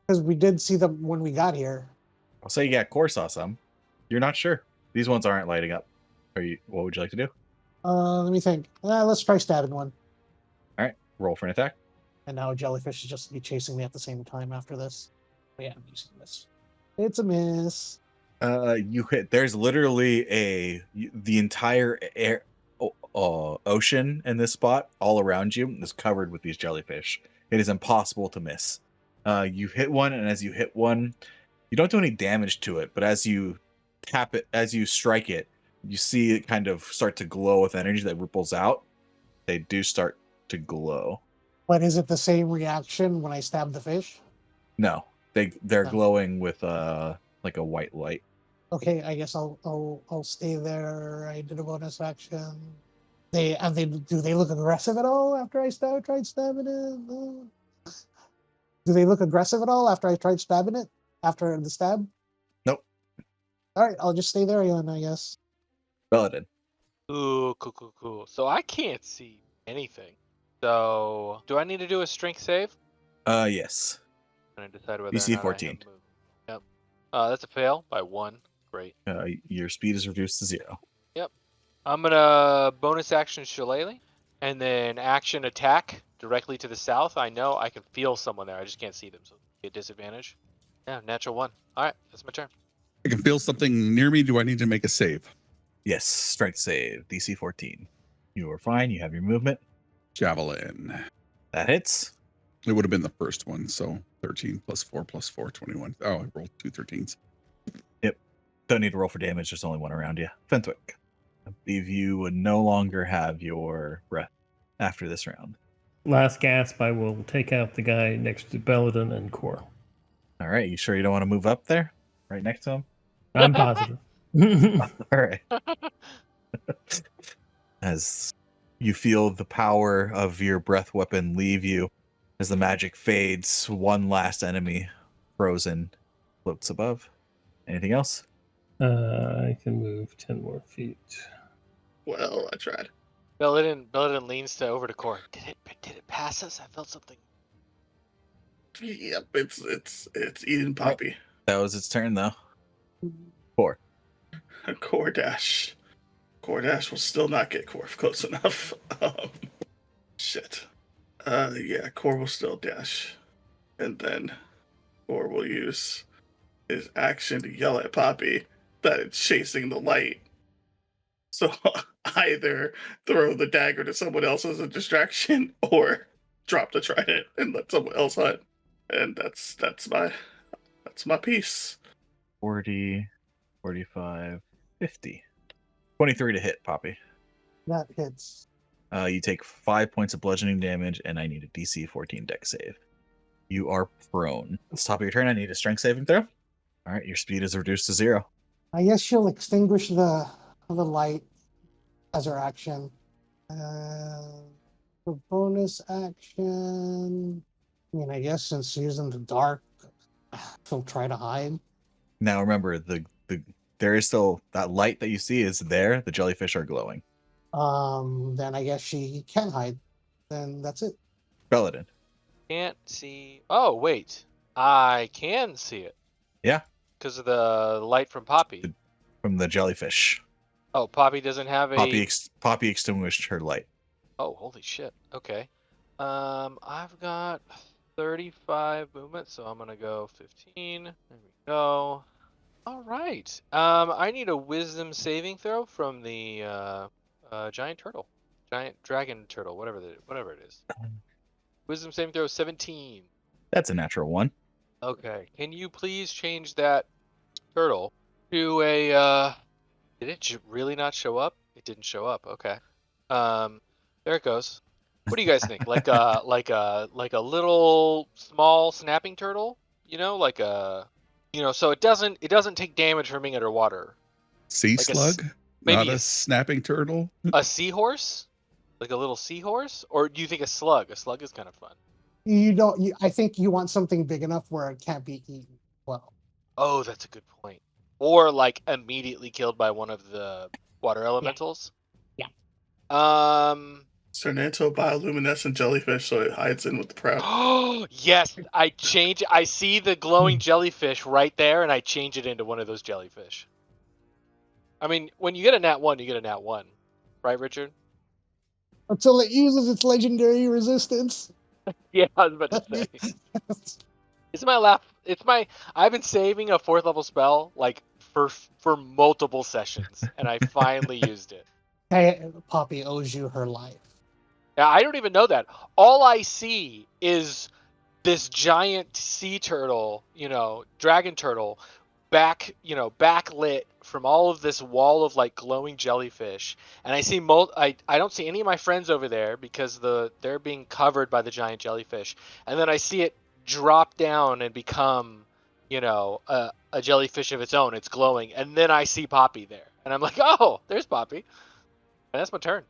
Because we did see them when we got here. I'll say yeah, Core saw some. You're not sure. These ones aren't lighting up. What would you like to do? Let me think. Let's try stabbing one. All right, roll for an attack. And now a jellyfish is just be chasing me at the same time after this. But yeah, I'm using this. It's a miss. You hit. There's literally the entire ocean in this spot all around you is covered with these jellyfish. It is impossible to miss. You hit one, and as you hit one, you don't do any damage to it, but as you tap it, as you strike it, you see it kind of start to glow with energy that ripples out. They do start to glow. But is it the same reaction when I stab the fish? No, they're Oh. glowing with like a white light. Okay, I guess I'll stay there. I did a bonus action. Do they look aggressive at all after I tried stabbing it? No. Do they look aggressive at all after I tried stabbing it? After the stab? Nope. All right, I'll just stay there then, I guess. Belladin. Ooh, cool. So I can't see anything. So do I need to do a strength save? Yes. I'm gonna decide whether DC or not 14. I have movement. Yep. That's a fail by 1. Great. Your speed is reduced to 0. I'm gonna bonus action Shillelagh, and then action attack directly to the south. I know I can feel someone there. I just can't see them, so get disadvantage. Yeah, natural 1. All right, that's my turn. I can feel something near me. Do I need to make a save? Yes, strength save, DC 14. You are fine. You have your movement. Javelin. That hits. It would have been the first one. So 13 plus 4 plus 4, 21. Oh, I rolled 2 13s. Don't need to roll for damage. There's only one around you. Fentwick. I believe you would no longer have your breath after this round. Last gasp, I will take out the guy next to Belladin and Core. All right. You sure you don't want to move up there? Right next to him? I'm positive. All right. As you feel the power of your breath weapon leave you, as the magic fades, one last enemy, frozen, floats above. Anything else? I can move 10 more feet. Well, I tried. Belladin leans over to Core. Did it pass us? I felt something. Yep, it's eating Poppy. That was its turn, though. Core dash. Core dash will still not get Core close enough. Shit. Yeah, Core will still dash. And then Core will use his action to yell at Poppy that it's chasing the light. So either throw the dagger to someone else as a distraction, or drop the trident and let someone else hunt. And that's my piece. 40, 45, 50. 23 to hit, Poppy. That hits. You take 5 points of bludgeoning damage, and I need a DC 14 dex save. You are prone. At the top of your turn, I need a strength saving throw. All right, your speed is reduced to 0. I guess she'll extinguish the light as her action. For bonus action, I mean, I guess since she's in the dark, she'll try to hide. Now remember, there is still that light that you see is there. The jellyfish are glowing. Then I guess she can hide. Then that's it. Belladin. Can't see. Oh, wait. I can see it. Yeah. Because of the light from Poppy. From the jellyfish. Oh, Poppy doesn't have a... Poppy extinguished her light. Oh, holy shit. Okay. I've got 35 movement, so I'm gonna go 15. There we go. All right. I need a wisdom saving throw from the giant turtle, giant dragon turtle, whatever it is. Wisdom saving throw 17. That's a natural one. Okay. Can you please change that turtle to a? Did it really not show up? It didn't show up. Okay. There it goes. What do you guys think? Like a little small snapping turtle, like a, so it doesn't take damage from being underwater. Sea Like slug, maybe not a a s- snapping turtle. A seahorse, like a little seahorse, or do you think a slug? A slug is kind of fun. You don't. I think you want something big enough where it can't be eaten. Well, Oh, that's a good point. Or like immediately killed by one of the water elementals. Yeah. Cernanto bioluminescent jellyfish, so it hides in with the crowd. Oh yes, I see the glowing jellyfish right there, and I change it into one of those jellyfish. I mean, when you get a nat 1, you get a nat 1, right, Richard? until it uses its legendary resistance. Yeah, I was about to say. It's my laugh. I've been saving a 4th level spell like for multiple sessions, and I finally used it. Hey, Poppy owes you her life. Yeah, I don't even know that. All I see is this giant sea turtle, dragon turtle, backlit from all of this wall of like glowing jellyfish. And I see I don't see any of my friends over there because they're being covered by the giant jellyfish. And then I see it drop down and become, a jellyfish of its own. It's glowing. And then I see Poppy there. And I'm like, oh, there's Poppy. And that's my turn.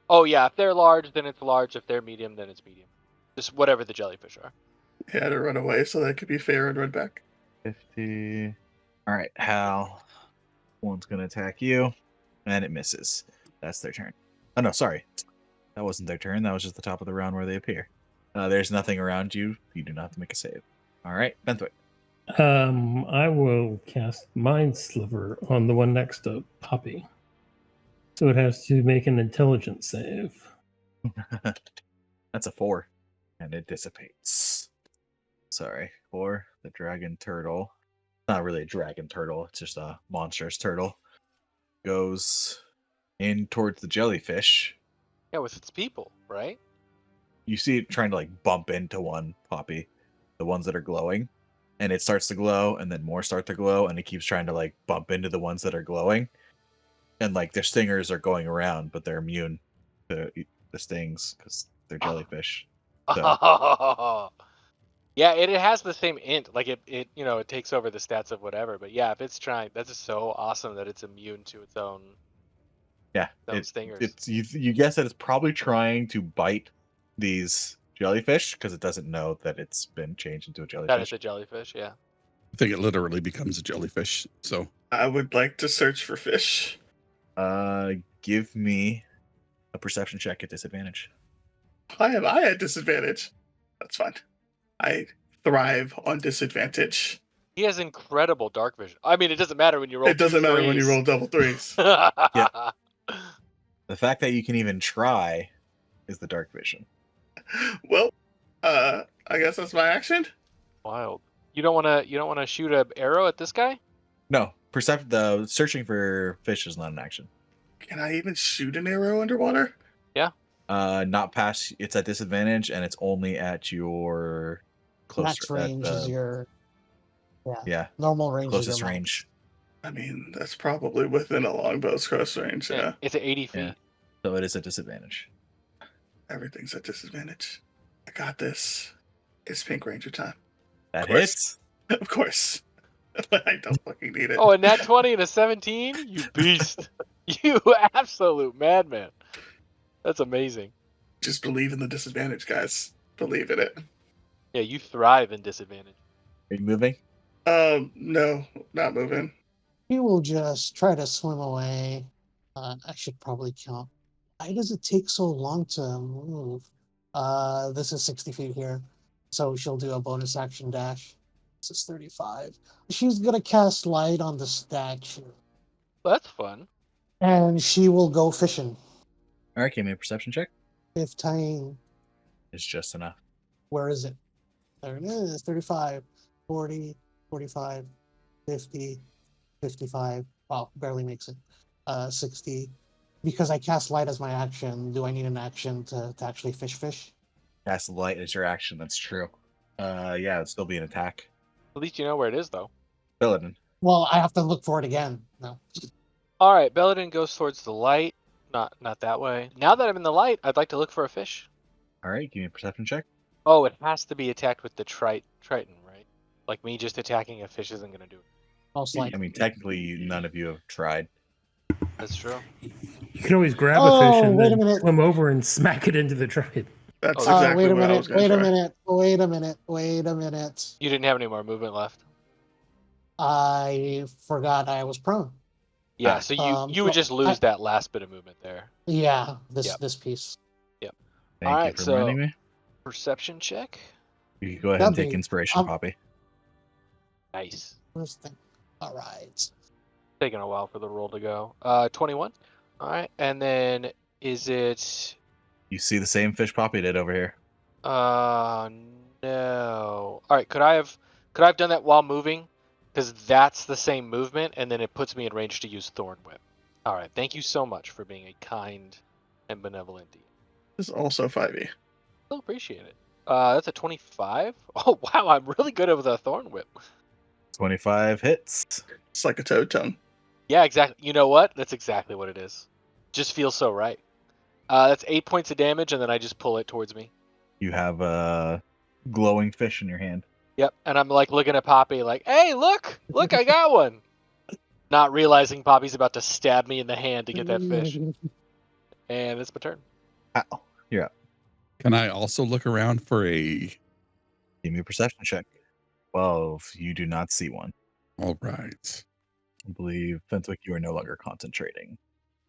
Oh yeah, if they're large, then it's large. If they're medium, then it's medium. Just whatever the jellyfish are. He had to run away so that could be fair and run back. 50. All right, Hal. One's going to attack you, and it misses. That's their turn. Oh, no, sorry. That wasn't their turn. That was just the top of the round where they appear. There's nothing around you. You do not have to make a save. All right, Benthwick. I will cast Mind Sliver on the one next to Poppy. So it has to make an intelligence save. That's a 4, and it dissipates. Sorry, for the dragon turtle. Not really a dragon turtle, it's just a monstrous turtle. Goes in towards the jellyfish. Yeah, with its people, right? You see it trying to like bump into one, Poppy, the ones that are glowing, and it starts to glow, and then more start to glow, and it keeps trying to like bump into the ones that are glowing, and like their stingers are going around, but they're immune to the stings because they're jellyfish. So. Yeah, it has the same int. Like it takes over the stats of whatever. But yeah, if it's trying, that's just so awesome that it's immune to its own. Yeah, stingers. It's you guess that it's probably trying to bite these jellyfish because it doesn't know that it's been changed into a jellyfish. That is a jellyfish, yeah. I think it literally becomes a jellyfish. So I would like to search for fish. Give me a perception check at disadvantage. I had disadvantage. That's fine. I thrive on disadvantage. He has incredible dark vision. I mean, it doesn't matter when you roll. It doesn't matter when you roll double threes. Yeah. The fact that you can even try is the dark vision. Well, I guess that's my action. Wild. You don't want to shoot an arrow at this guy? No, the searching for fish is not an action. Can I even shoot an arrow underwater? Not past. It's at disadvantage, and it's only at your Max closer. range is your Yeah, normal range is closest your max. range. I mean, that's probably within a longbow's close range. Yeah, It's at 80 feet. Yeah. So it is a disadvantage. everything's at disadvantage. I got this. It's Pink Ranger time. That course. hits. Of course. I don't fucking need it. Oh, a nat 20 and a 17? You beast. You absolute madman. That's amazing. Just believe in the disadvantage, guys. Believe in it. Yeah, you thrive in disadvantage. Are you moving? No, not moving. He will just try to swim away. I should probably count. Why does it take so long to move? This is 60 feet here. So she'll do a bonus action dash. This is 35. She's gonna cast light on the statue. That's fun. And she will go fishing. All right, give me a perception check. 15. It's just enough. Where is it? There it is. 35, 40, 45, 50, 55. Wow, barely makes it. 60. Because I cast light as my action, do I need an action to actually fish? Cast light is your action. That's true. Yeah, it'd still be an attack. At least you know where it is, though. Belladin. Well, I have to look for it again. No. All right, Belladin goes towards the light. Not that way. Now that I'm in the light, I'd like to look for a fish. All right, give me a perception check. Oh, it has to be attacked with the Triton, right? Like me just attacking a fish isn't gonna do it. Most I likely. mean, technically, none of you have tried. That's true. You can always grab a Oh, fish and wait a then minute. swim over and smack it into the trident. That's Oh, exactly wait a what I minute. was going Wait to a try. minute. Wait a minute. Wait a minute. You didn't have any more movement left. I forgot I was prone. Yeah, Ah. so you So would just lose that last bit of movement there. Yeah, this Yep. this piece. Thank All right, you for so- reminding me. Perception check. You can go ahead and That'd take be- inspiration, Poppy. Nice. First thing. All right. Taking a while for the roll to go. 21. All right, and then is it? You see the same fish Poppy did over here. No. All right, could I have done that while moving? Because that's the same movement, and then it puts me in range to use Thorn Whip. All right, thank you so much for being a kind and benevolent DM. This is also 5e. Still appreciate it. That's a 25. Oh wow, I'm really good with a Thorn Whip. 25 hits. It's like a toad tongue. Yeah, exactly. You know what? That's exactly what it is. Just feels so right. That's 8 points of damage, and then I just pull it towards me. You have a glowing fish in your hand. Yep, and I'm like looking at Poppy, like, "Hey, look, I got one." Not realizing Poppy's about to stab me in the hand to get that fish, and it's my turn. Ow. You're up. Can I also look around for a? Give me a perception check. 12. You do not see one. All right. I believe, Fentwick, you are no longer concentrating.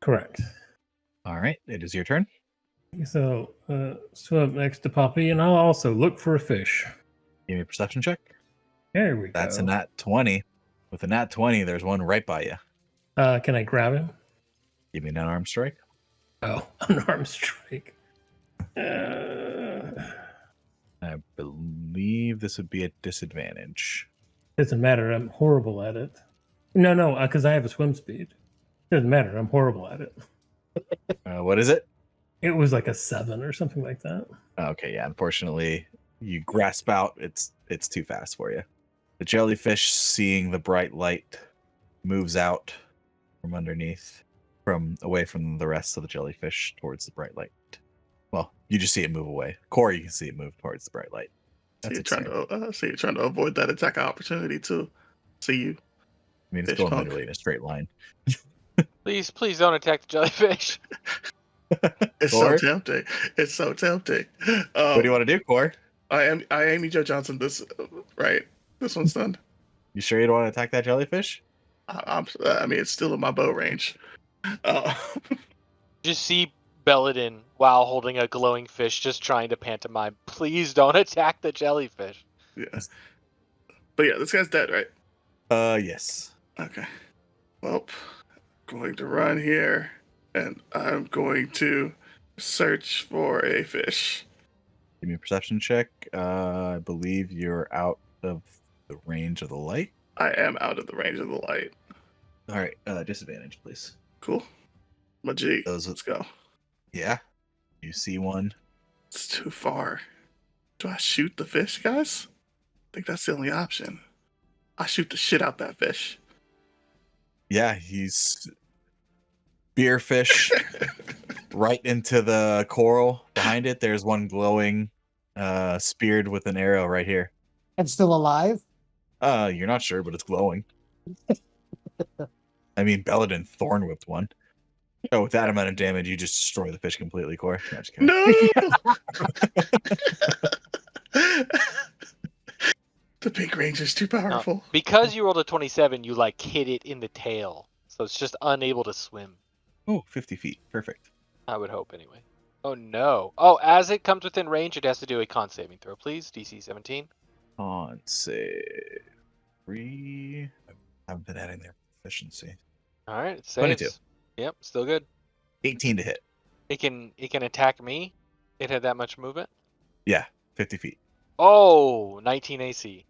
Correct. All right, it is your turn. So swim up next to Poppy, and I'll also look for a fish. Give me a perception check. There we That's go. a nat 20. With a nat 20, there's one right by you. Can I grab him? Give me an unarmed strike. Oh, unarmed strike. Doesn't I believe this would be a disadvantage. matter. I'm horrible at it. No, because I have a swim speed. Doesn't matter. I'm horrible at it. What is it? It was like a 7 or something like that. Okay, yeah. Unfortunately, you grasp out. It's too fast for you. The jellyfish, seeing the bright light, moves out from underneath, away from the rest of the jellyfish towards the bright light. Well, you just see it move away. Corey, you can see it move towards the bright light. So That's you're its trying turn. to you're trying to avoid that attack opportunity too. See you. I mean, it's fish going punk. literally in a straight line. Please don't attack the jellyfish. It's Or- so tempting. It's so tempting. What do you want to do, Corey? I am Amy Jo Johnson. This right. This one's done. You sure you don't want to attack that jellyfish? I mean, it's still in my bow range. Just see Belladin while holding a glowing fish, just trying to pantomime. Please don't attack the jellyfish. Yes. But yeah, this guy's dead, right? Yes. Okay. Well, going to run here, and I'm going to search for a fish. Give me a perception check. I believe you're out of the range of the light. I am out of the range of the light. All right, disadvantage, please. Cool. My G. Those- Let's go. Yeah. You see one. It's too far. Do I shoot the fish, guys? I think that's the only option. I shoot the shit out that fish. Yeah, he's spearfish right into the coral behind it. There's one glowing, speared with an arrow right here. And still alive? You're not sure, but it's glowing. I mean, Belladin thorn whipped one. Oh, with that amount of damage, you just destroy the fish completely, Core. No, just kidding. No! The pink ranger's too powerful. Because you rolled a 27, you like hit it in the tail, so it's just unable to swim. Oh, 50 feet. Perfect. I would hope anyway. Oh no. Oh, as it comes within range, it has to do a con saving throw, please. DC 17. On save 3. I haven't been adding their efficiency. All right, it 22. saves. Yep, still good. 18 to hit. It can attack me. It had that much movement. Yeah, 50 feet. Oh, 19 AC.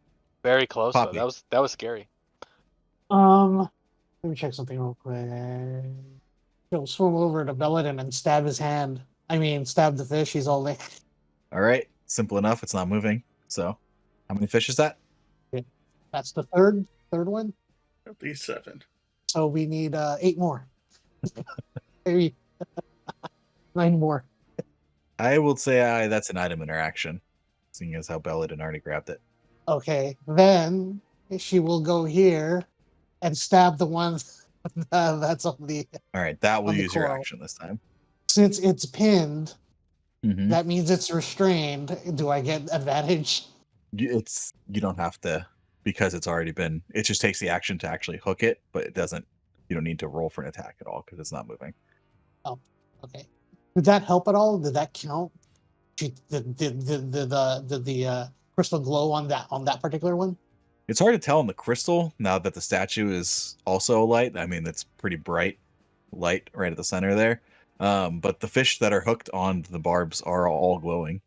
Very close though. Poppy. That was scary. Let me check something real quick. He'll swim over to Belladin and stab his hand. I mean, stab the fish he's holding. All right. Simple enough. It's not moving. So, how many fish is that? That's the third one. At least 7. So we need 8 more. Maybe 9 more. I will say that's an item interaction, seeing as how Belladin already grabbed it. Okay, then she will go here and stab the one that's on the. All right, that will On the use your coral. action this time. Since it's pinned, Mm-hmm. that means it's restrained. Do I get advantage? You don't have to, because it's already been. It just takes the action to actually hook it, but it doesn't. You don't need to roll for an attack at all because it's not moving. Okay. Did that help at all? Did that count? Did the crystal glow on that particular one? It's hard to tell in the crystal now that the statue is also a light. I mean, it's pretty bright light right at the center there. But the fish that are hooked on the barbs are all glowing.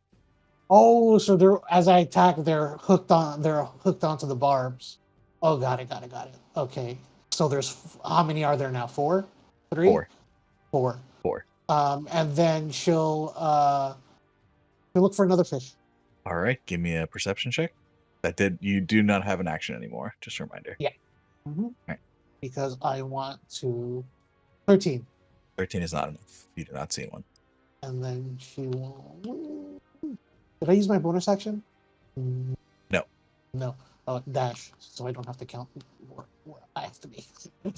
Oh, so they're as I attack, they're hooked onto the barbs. Oh, got it. Okay. So there's how many are there now? 4? 3? 4. 4. And then she'll look for another fish. All right, give me a perception check. You do not have an action anymore. Just a reminder. Right. Because I want to 13. 13 is not enough. You do not see one. And then she will. Did I use my bonus action? No. No. Oh, dash. So I don't have to count where I have to be. There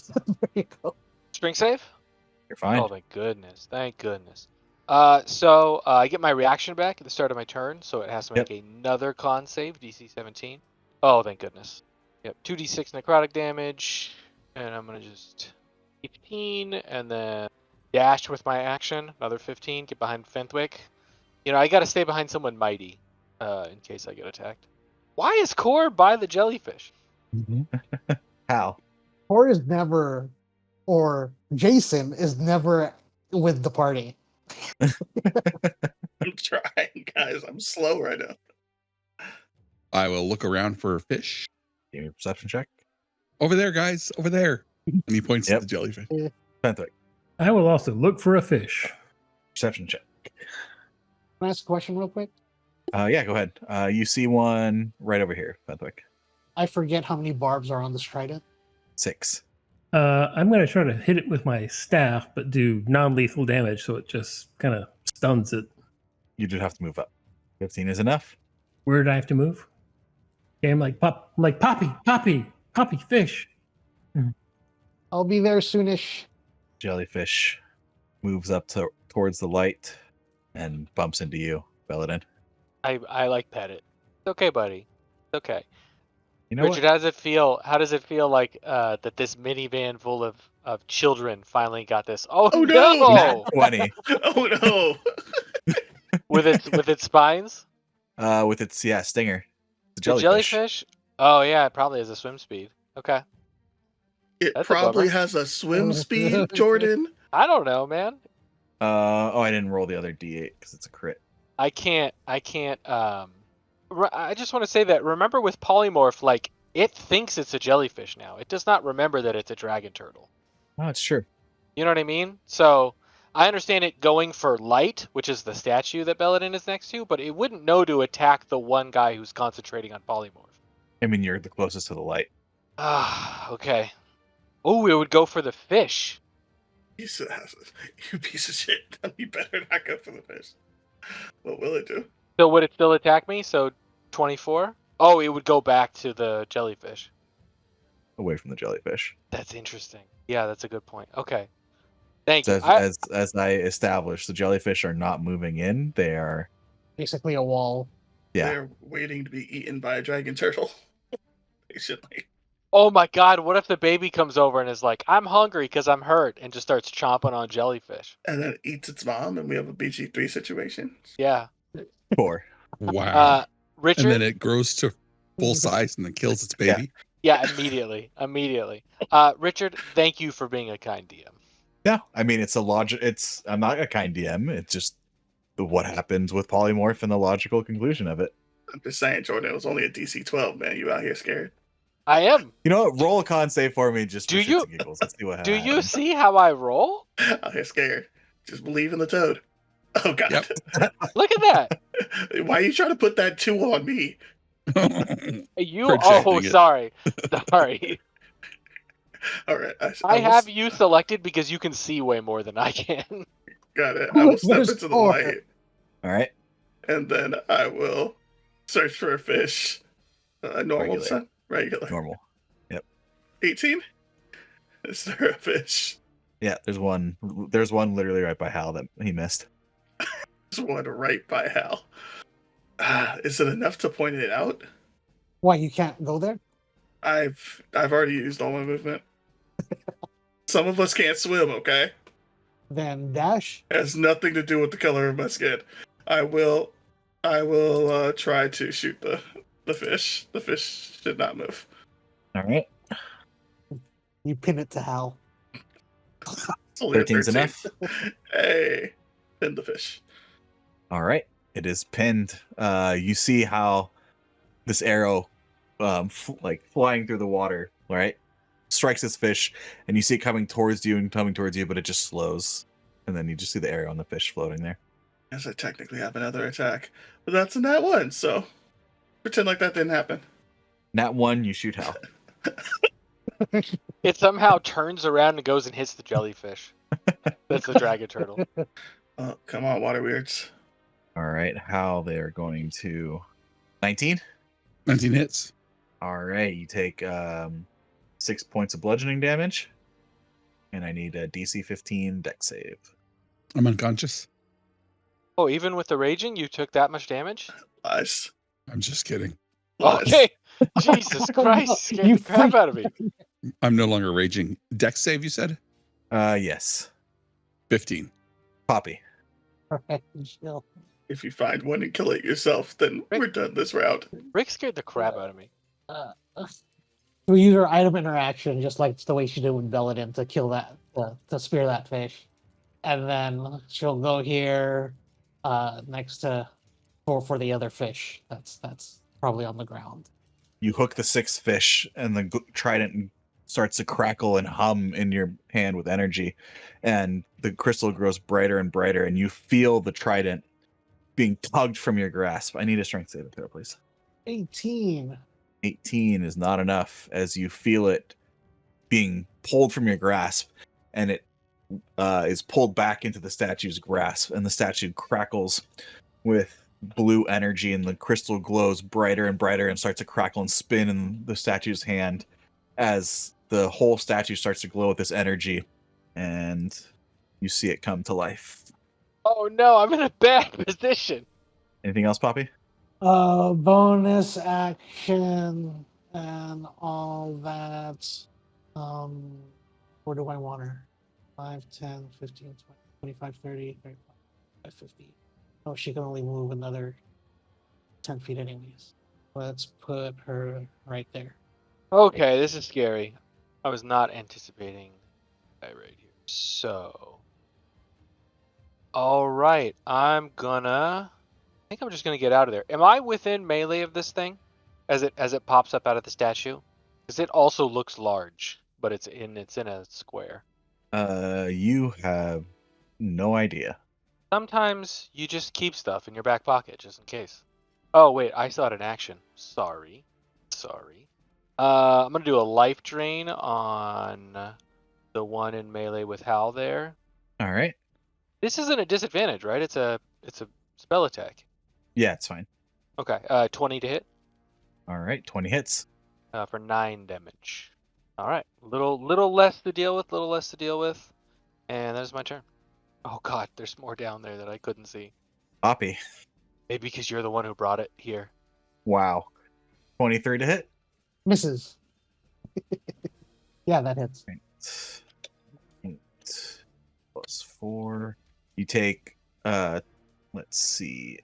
you go. Spring save? You're fine. Oh, thank goodness. Thank goodness. So I get my reaction back at the start of my turn, so it has to make another con save, DC 17. Oh, thank goodness. Yep, 2d6 necrotic damage, and I'm going to just 15, and then dash with my action, another 15, get behind Fenthwick. You know, I got to stay behind someone mighty in case I get attacked. Why is Core by the jellyfish? How? Or is never, or Jason is never with the party. I'm trying, guys. I'm slow right now. I will look around for fish. Give me a perception check. Over there, guys. Over there. And he points Yep. to the jellyfish. Fenthwick, I will also look for a fish. perception check. Can I ask a question real quick? Yeah, go ahead. You see one right over here, Fenthwick. I forget how many barbs are on this trident. 6. I'm going to try to hit it with my staff, but do non-lethal damage, so it just kind of stuns it. You do have to move up. 15 is enough. Where did I have to move? Okay, I'm like Poppy, fish. I'll be there soonish. Jellyfish moves up towards the light and bumps into you, Belladin. I like pet it. It's okay, buddy. It's okay. You know Richard, how does it feel? How does it feel like that this minivan full of children finally got this? Oh, Oh, no! no! what? 20. Oh no! with its spines? With its stinger. The The jellyfish. jellyfish? Oh yeah, it probably has a swim speed. Okay. It That's a probably bummer. has a swim speed, Jordan. I don't know, man. I didn't roll the other D8 because it's a crit. I can't I just want to say that remember with polymorph, like it thinks it's a jellyfish now. It does not remember that it's a dragon turtle. Oh, it's true. You know what I mean? So I understand it going for light, which is the statue that Belladin is next to, but it wouldn't know to attack the one guy who's concentrating on polymorph. I mean, you're the closest to the light. Ah, okay. Oh, it would go for the fish. You piece of shit. You better not go for the fish. What will it do? So would it still attack me? So 24? Oh, it would go back to the jellyfish. Away from the jellyfish. That's interesting. Yeah, that's a good point. Okay. Thank you. As I established, the jellyfish are not moving in. They are Basically a wall. They're waiting to be eaten by a dragon turtle. Patiently. Oh my god, what if the baby comes over and is like, I'm hungry because I'm hurt, and just starts chomping on jellyfish? And then it eats its mom, and we have a BG3 situation. Yeah. 4. Wow. Richard? And then it grows to full size and then kills its Yeah. baby. Yeah, immediately. Richard, thank you for being a kind DM. Yeah, I mean, it's a logic. I'm not a kind DM. It's just what happens with polymorph and the logical conclusion of it. I'm just saying, Jordan, it was only a DC 12, man. You out here scared. I am. You know what? Roll a con save for me, just for Do shits you- and giggles. Let's see what Do happens. you see how I roll? Out here scared. Just believe in the toad. Oh, God. Yep. Look at that. Why are you trying to put that 2 on me? You. Projecting Oh, it. sorry. Sorry. All right. I have you selected because you can see way more than I can. Got it. I will step There's into the 4. light, All right. and then I will search for a fish. Normal, Regular. son? Regular. Normal. 18? Is there a fish? Yeah, there's one. There's one literally right by Hal that he missed. There's one right by Hal. Is it enough to point it out? Why, you can't go there? I've already used all my movement. Some of us can't swim, okay? Then dash. It has nothing to do with the color of my skin. I will try to shoot the fish. The fish should not move. All right. You pin it to Hal. It's only a 13's 13. enough. Hey, pin the fish. All right. It is pinned. You see how this arrow, flying through the water, right, strikes this fish, and you see it coming towards you, but it just slows, and then you just see the arrow on the fish floating there. Yes, I technically have another attack, but that's a nat 1, so pretend like that didn't happen. Nat 1, you shoot Hal. It somehow turns around and goes and hits the jellyfish. That's the dragon turtle. Oh, come on, water weirds. All right. Hal, they are going to 19. 19 hits. All right. You take 6 points of bludgeoning damage, and I need a DC 15 dex save. I'm unconscious. Oh, even with the raging, you took that much damage? Lies. I'm just kidding. Lies. Okay. Jesus Christ, scared You the crap out of me. I'm no longer raging. Dex save, you said? Yes. 15. Poppy. Alright, chill. If you find one and kill it yourself, then we're done this round. Rick scared the crap out of me. We use her item interaction just like the way she did with Belladin to kill that, to spear that fish, and then she'll go here, next to for the other fish. That's probably on the ground. You hook the 6th fish, and the trident starts to crackle and hum in your hand with energy, and the crystal grows brighter and brighter, and you feel the trident being tugged from your grasp. I need a strength saving throw, please. 18. 18 is not enough as you feel it being pulled from your grasp, and it is pulled back into the statue's grasp, and the statue crackles with blue energy, and the crystal glows brighter and brighter and starts to crackle and spin in the statue's hand as the whole statue starts to glow with this energy, and you see it come to life. Oh no, I'm in a bad position. Anything else, Poppy? Bonus action and all that. Where do I want her? 5, 10, 15, 20, 25, 30, 35, 50. Oh, she can only move another 10 feet anyways. Let's put her right there. Okay, this is scary. I was not anticipating that right here. So, all right, I think I'm just gonna get out of there. Am I within melee of this thing, as it pops up out of the statue? Because it also looks large, but it's in a square. You have no idea. Sometimes you just keep stuff in your back pocket just in case. Oh wait, I saw it in action. Sorry. I'm gonna do a life drain on the one in melee with Hal there. All right. This isn't a disadvantage, right? It's a spell attack. Yeah, it's fine. Okay, 20 to hit All right. 20 hits. for 9 damage. All right, little less to deal with, and that is my turn. Oh god, there's more down there that I couldn't see. Poppy. Maybe because you're the one who brought it here. Wow. 23 to hit. Misses. Yeah, that hits. 8 plus 4. You take let's see,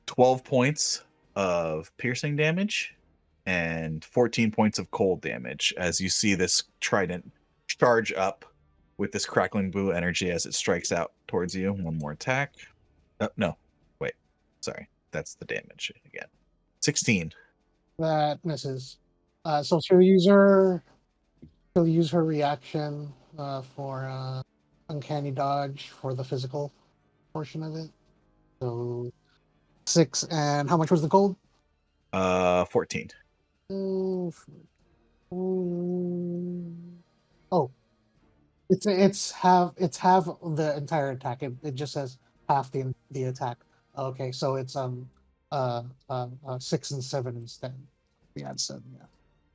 12 points of piercing damage and 14 points of cold damage as you see this trident charge up with this crackling blue energy as it strikes out towards you. One more attack. No, wait, sorry, that's the damage again. 16. That misses. So she'll use her reaction for uncanny dodge for the physical portion of it. So 6, and how much was the cold? 14. Oh, oh, it's half the entire attack. It just says half the attack. Okay, so it's 6 and 7 instead. We had 7, yeah.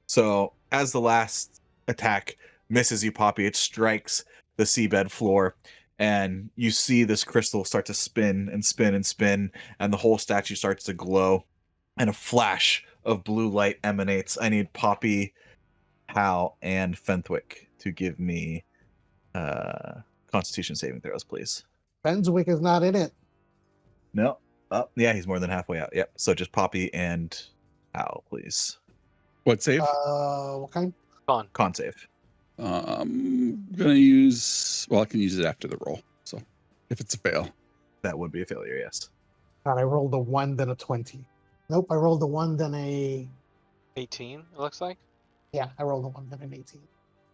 So as the last attack misses you, Poppy, it strikes the seabed floor, and you see this crystal start to spin and spin and spin, and the whole statue starts to glow, and a flash of blue light emanates. I need Poppy, Hal, and Fenthwick to give me Constitution saving throws, please. Fenswick is not in it. No. Oh, yeah, he's more than halfway out. Yep. So just Poppy and Hal, please. What save? What kind? Con save. Gonna use. Well, I can use it after the roll. So if it's a fail, That would be a failure, yes. God, I rolled a 1, then a 20. Nope, I rolled a 1, then a 18, it looks like. yeah, I rolled a 1, then an 18.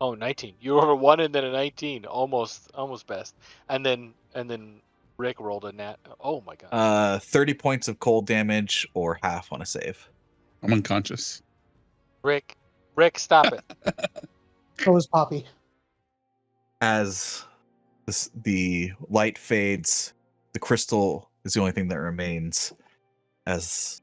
Oh, 19. You rolled a 1 and then a 19. Almost best. And then Rick rolled a nat. Oh my god. 30 points of cold damage or half on a save. I'm unconscious. Rick, stop it. So is Poppy. As the light fades, the crystal is the only thing that remains as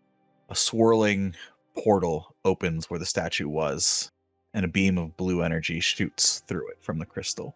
a swirling portal opens where the statue was, and a beam of blue energy shoots through it from the crystal.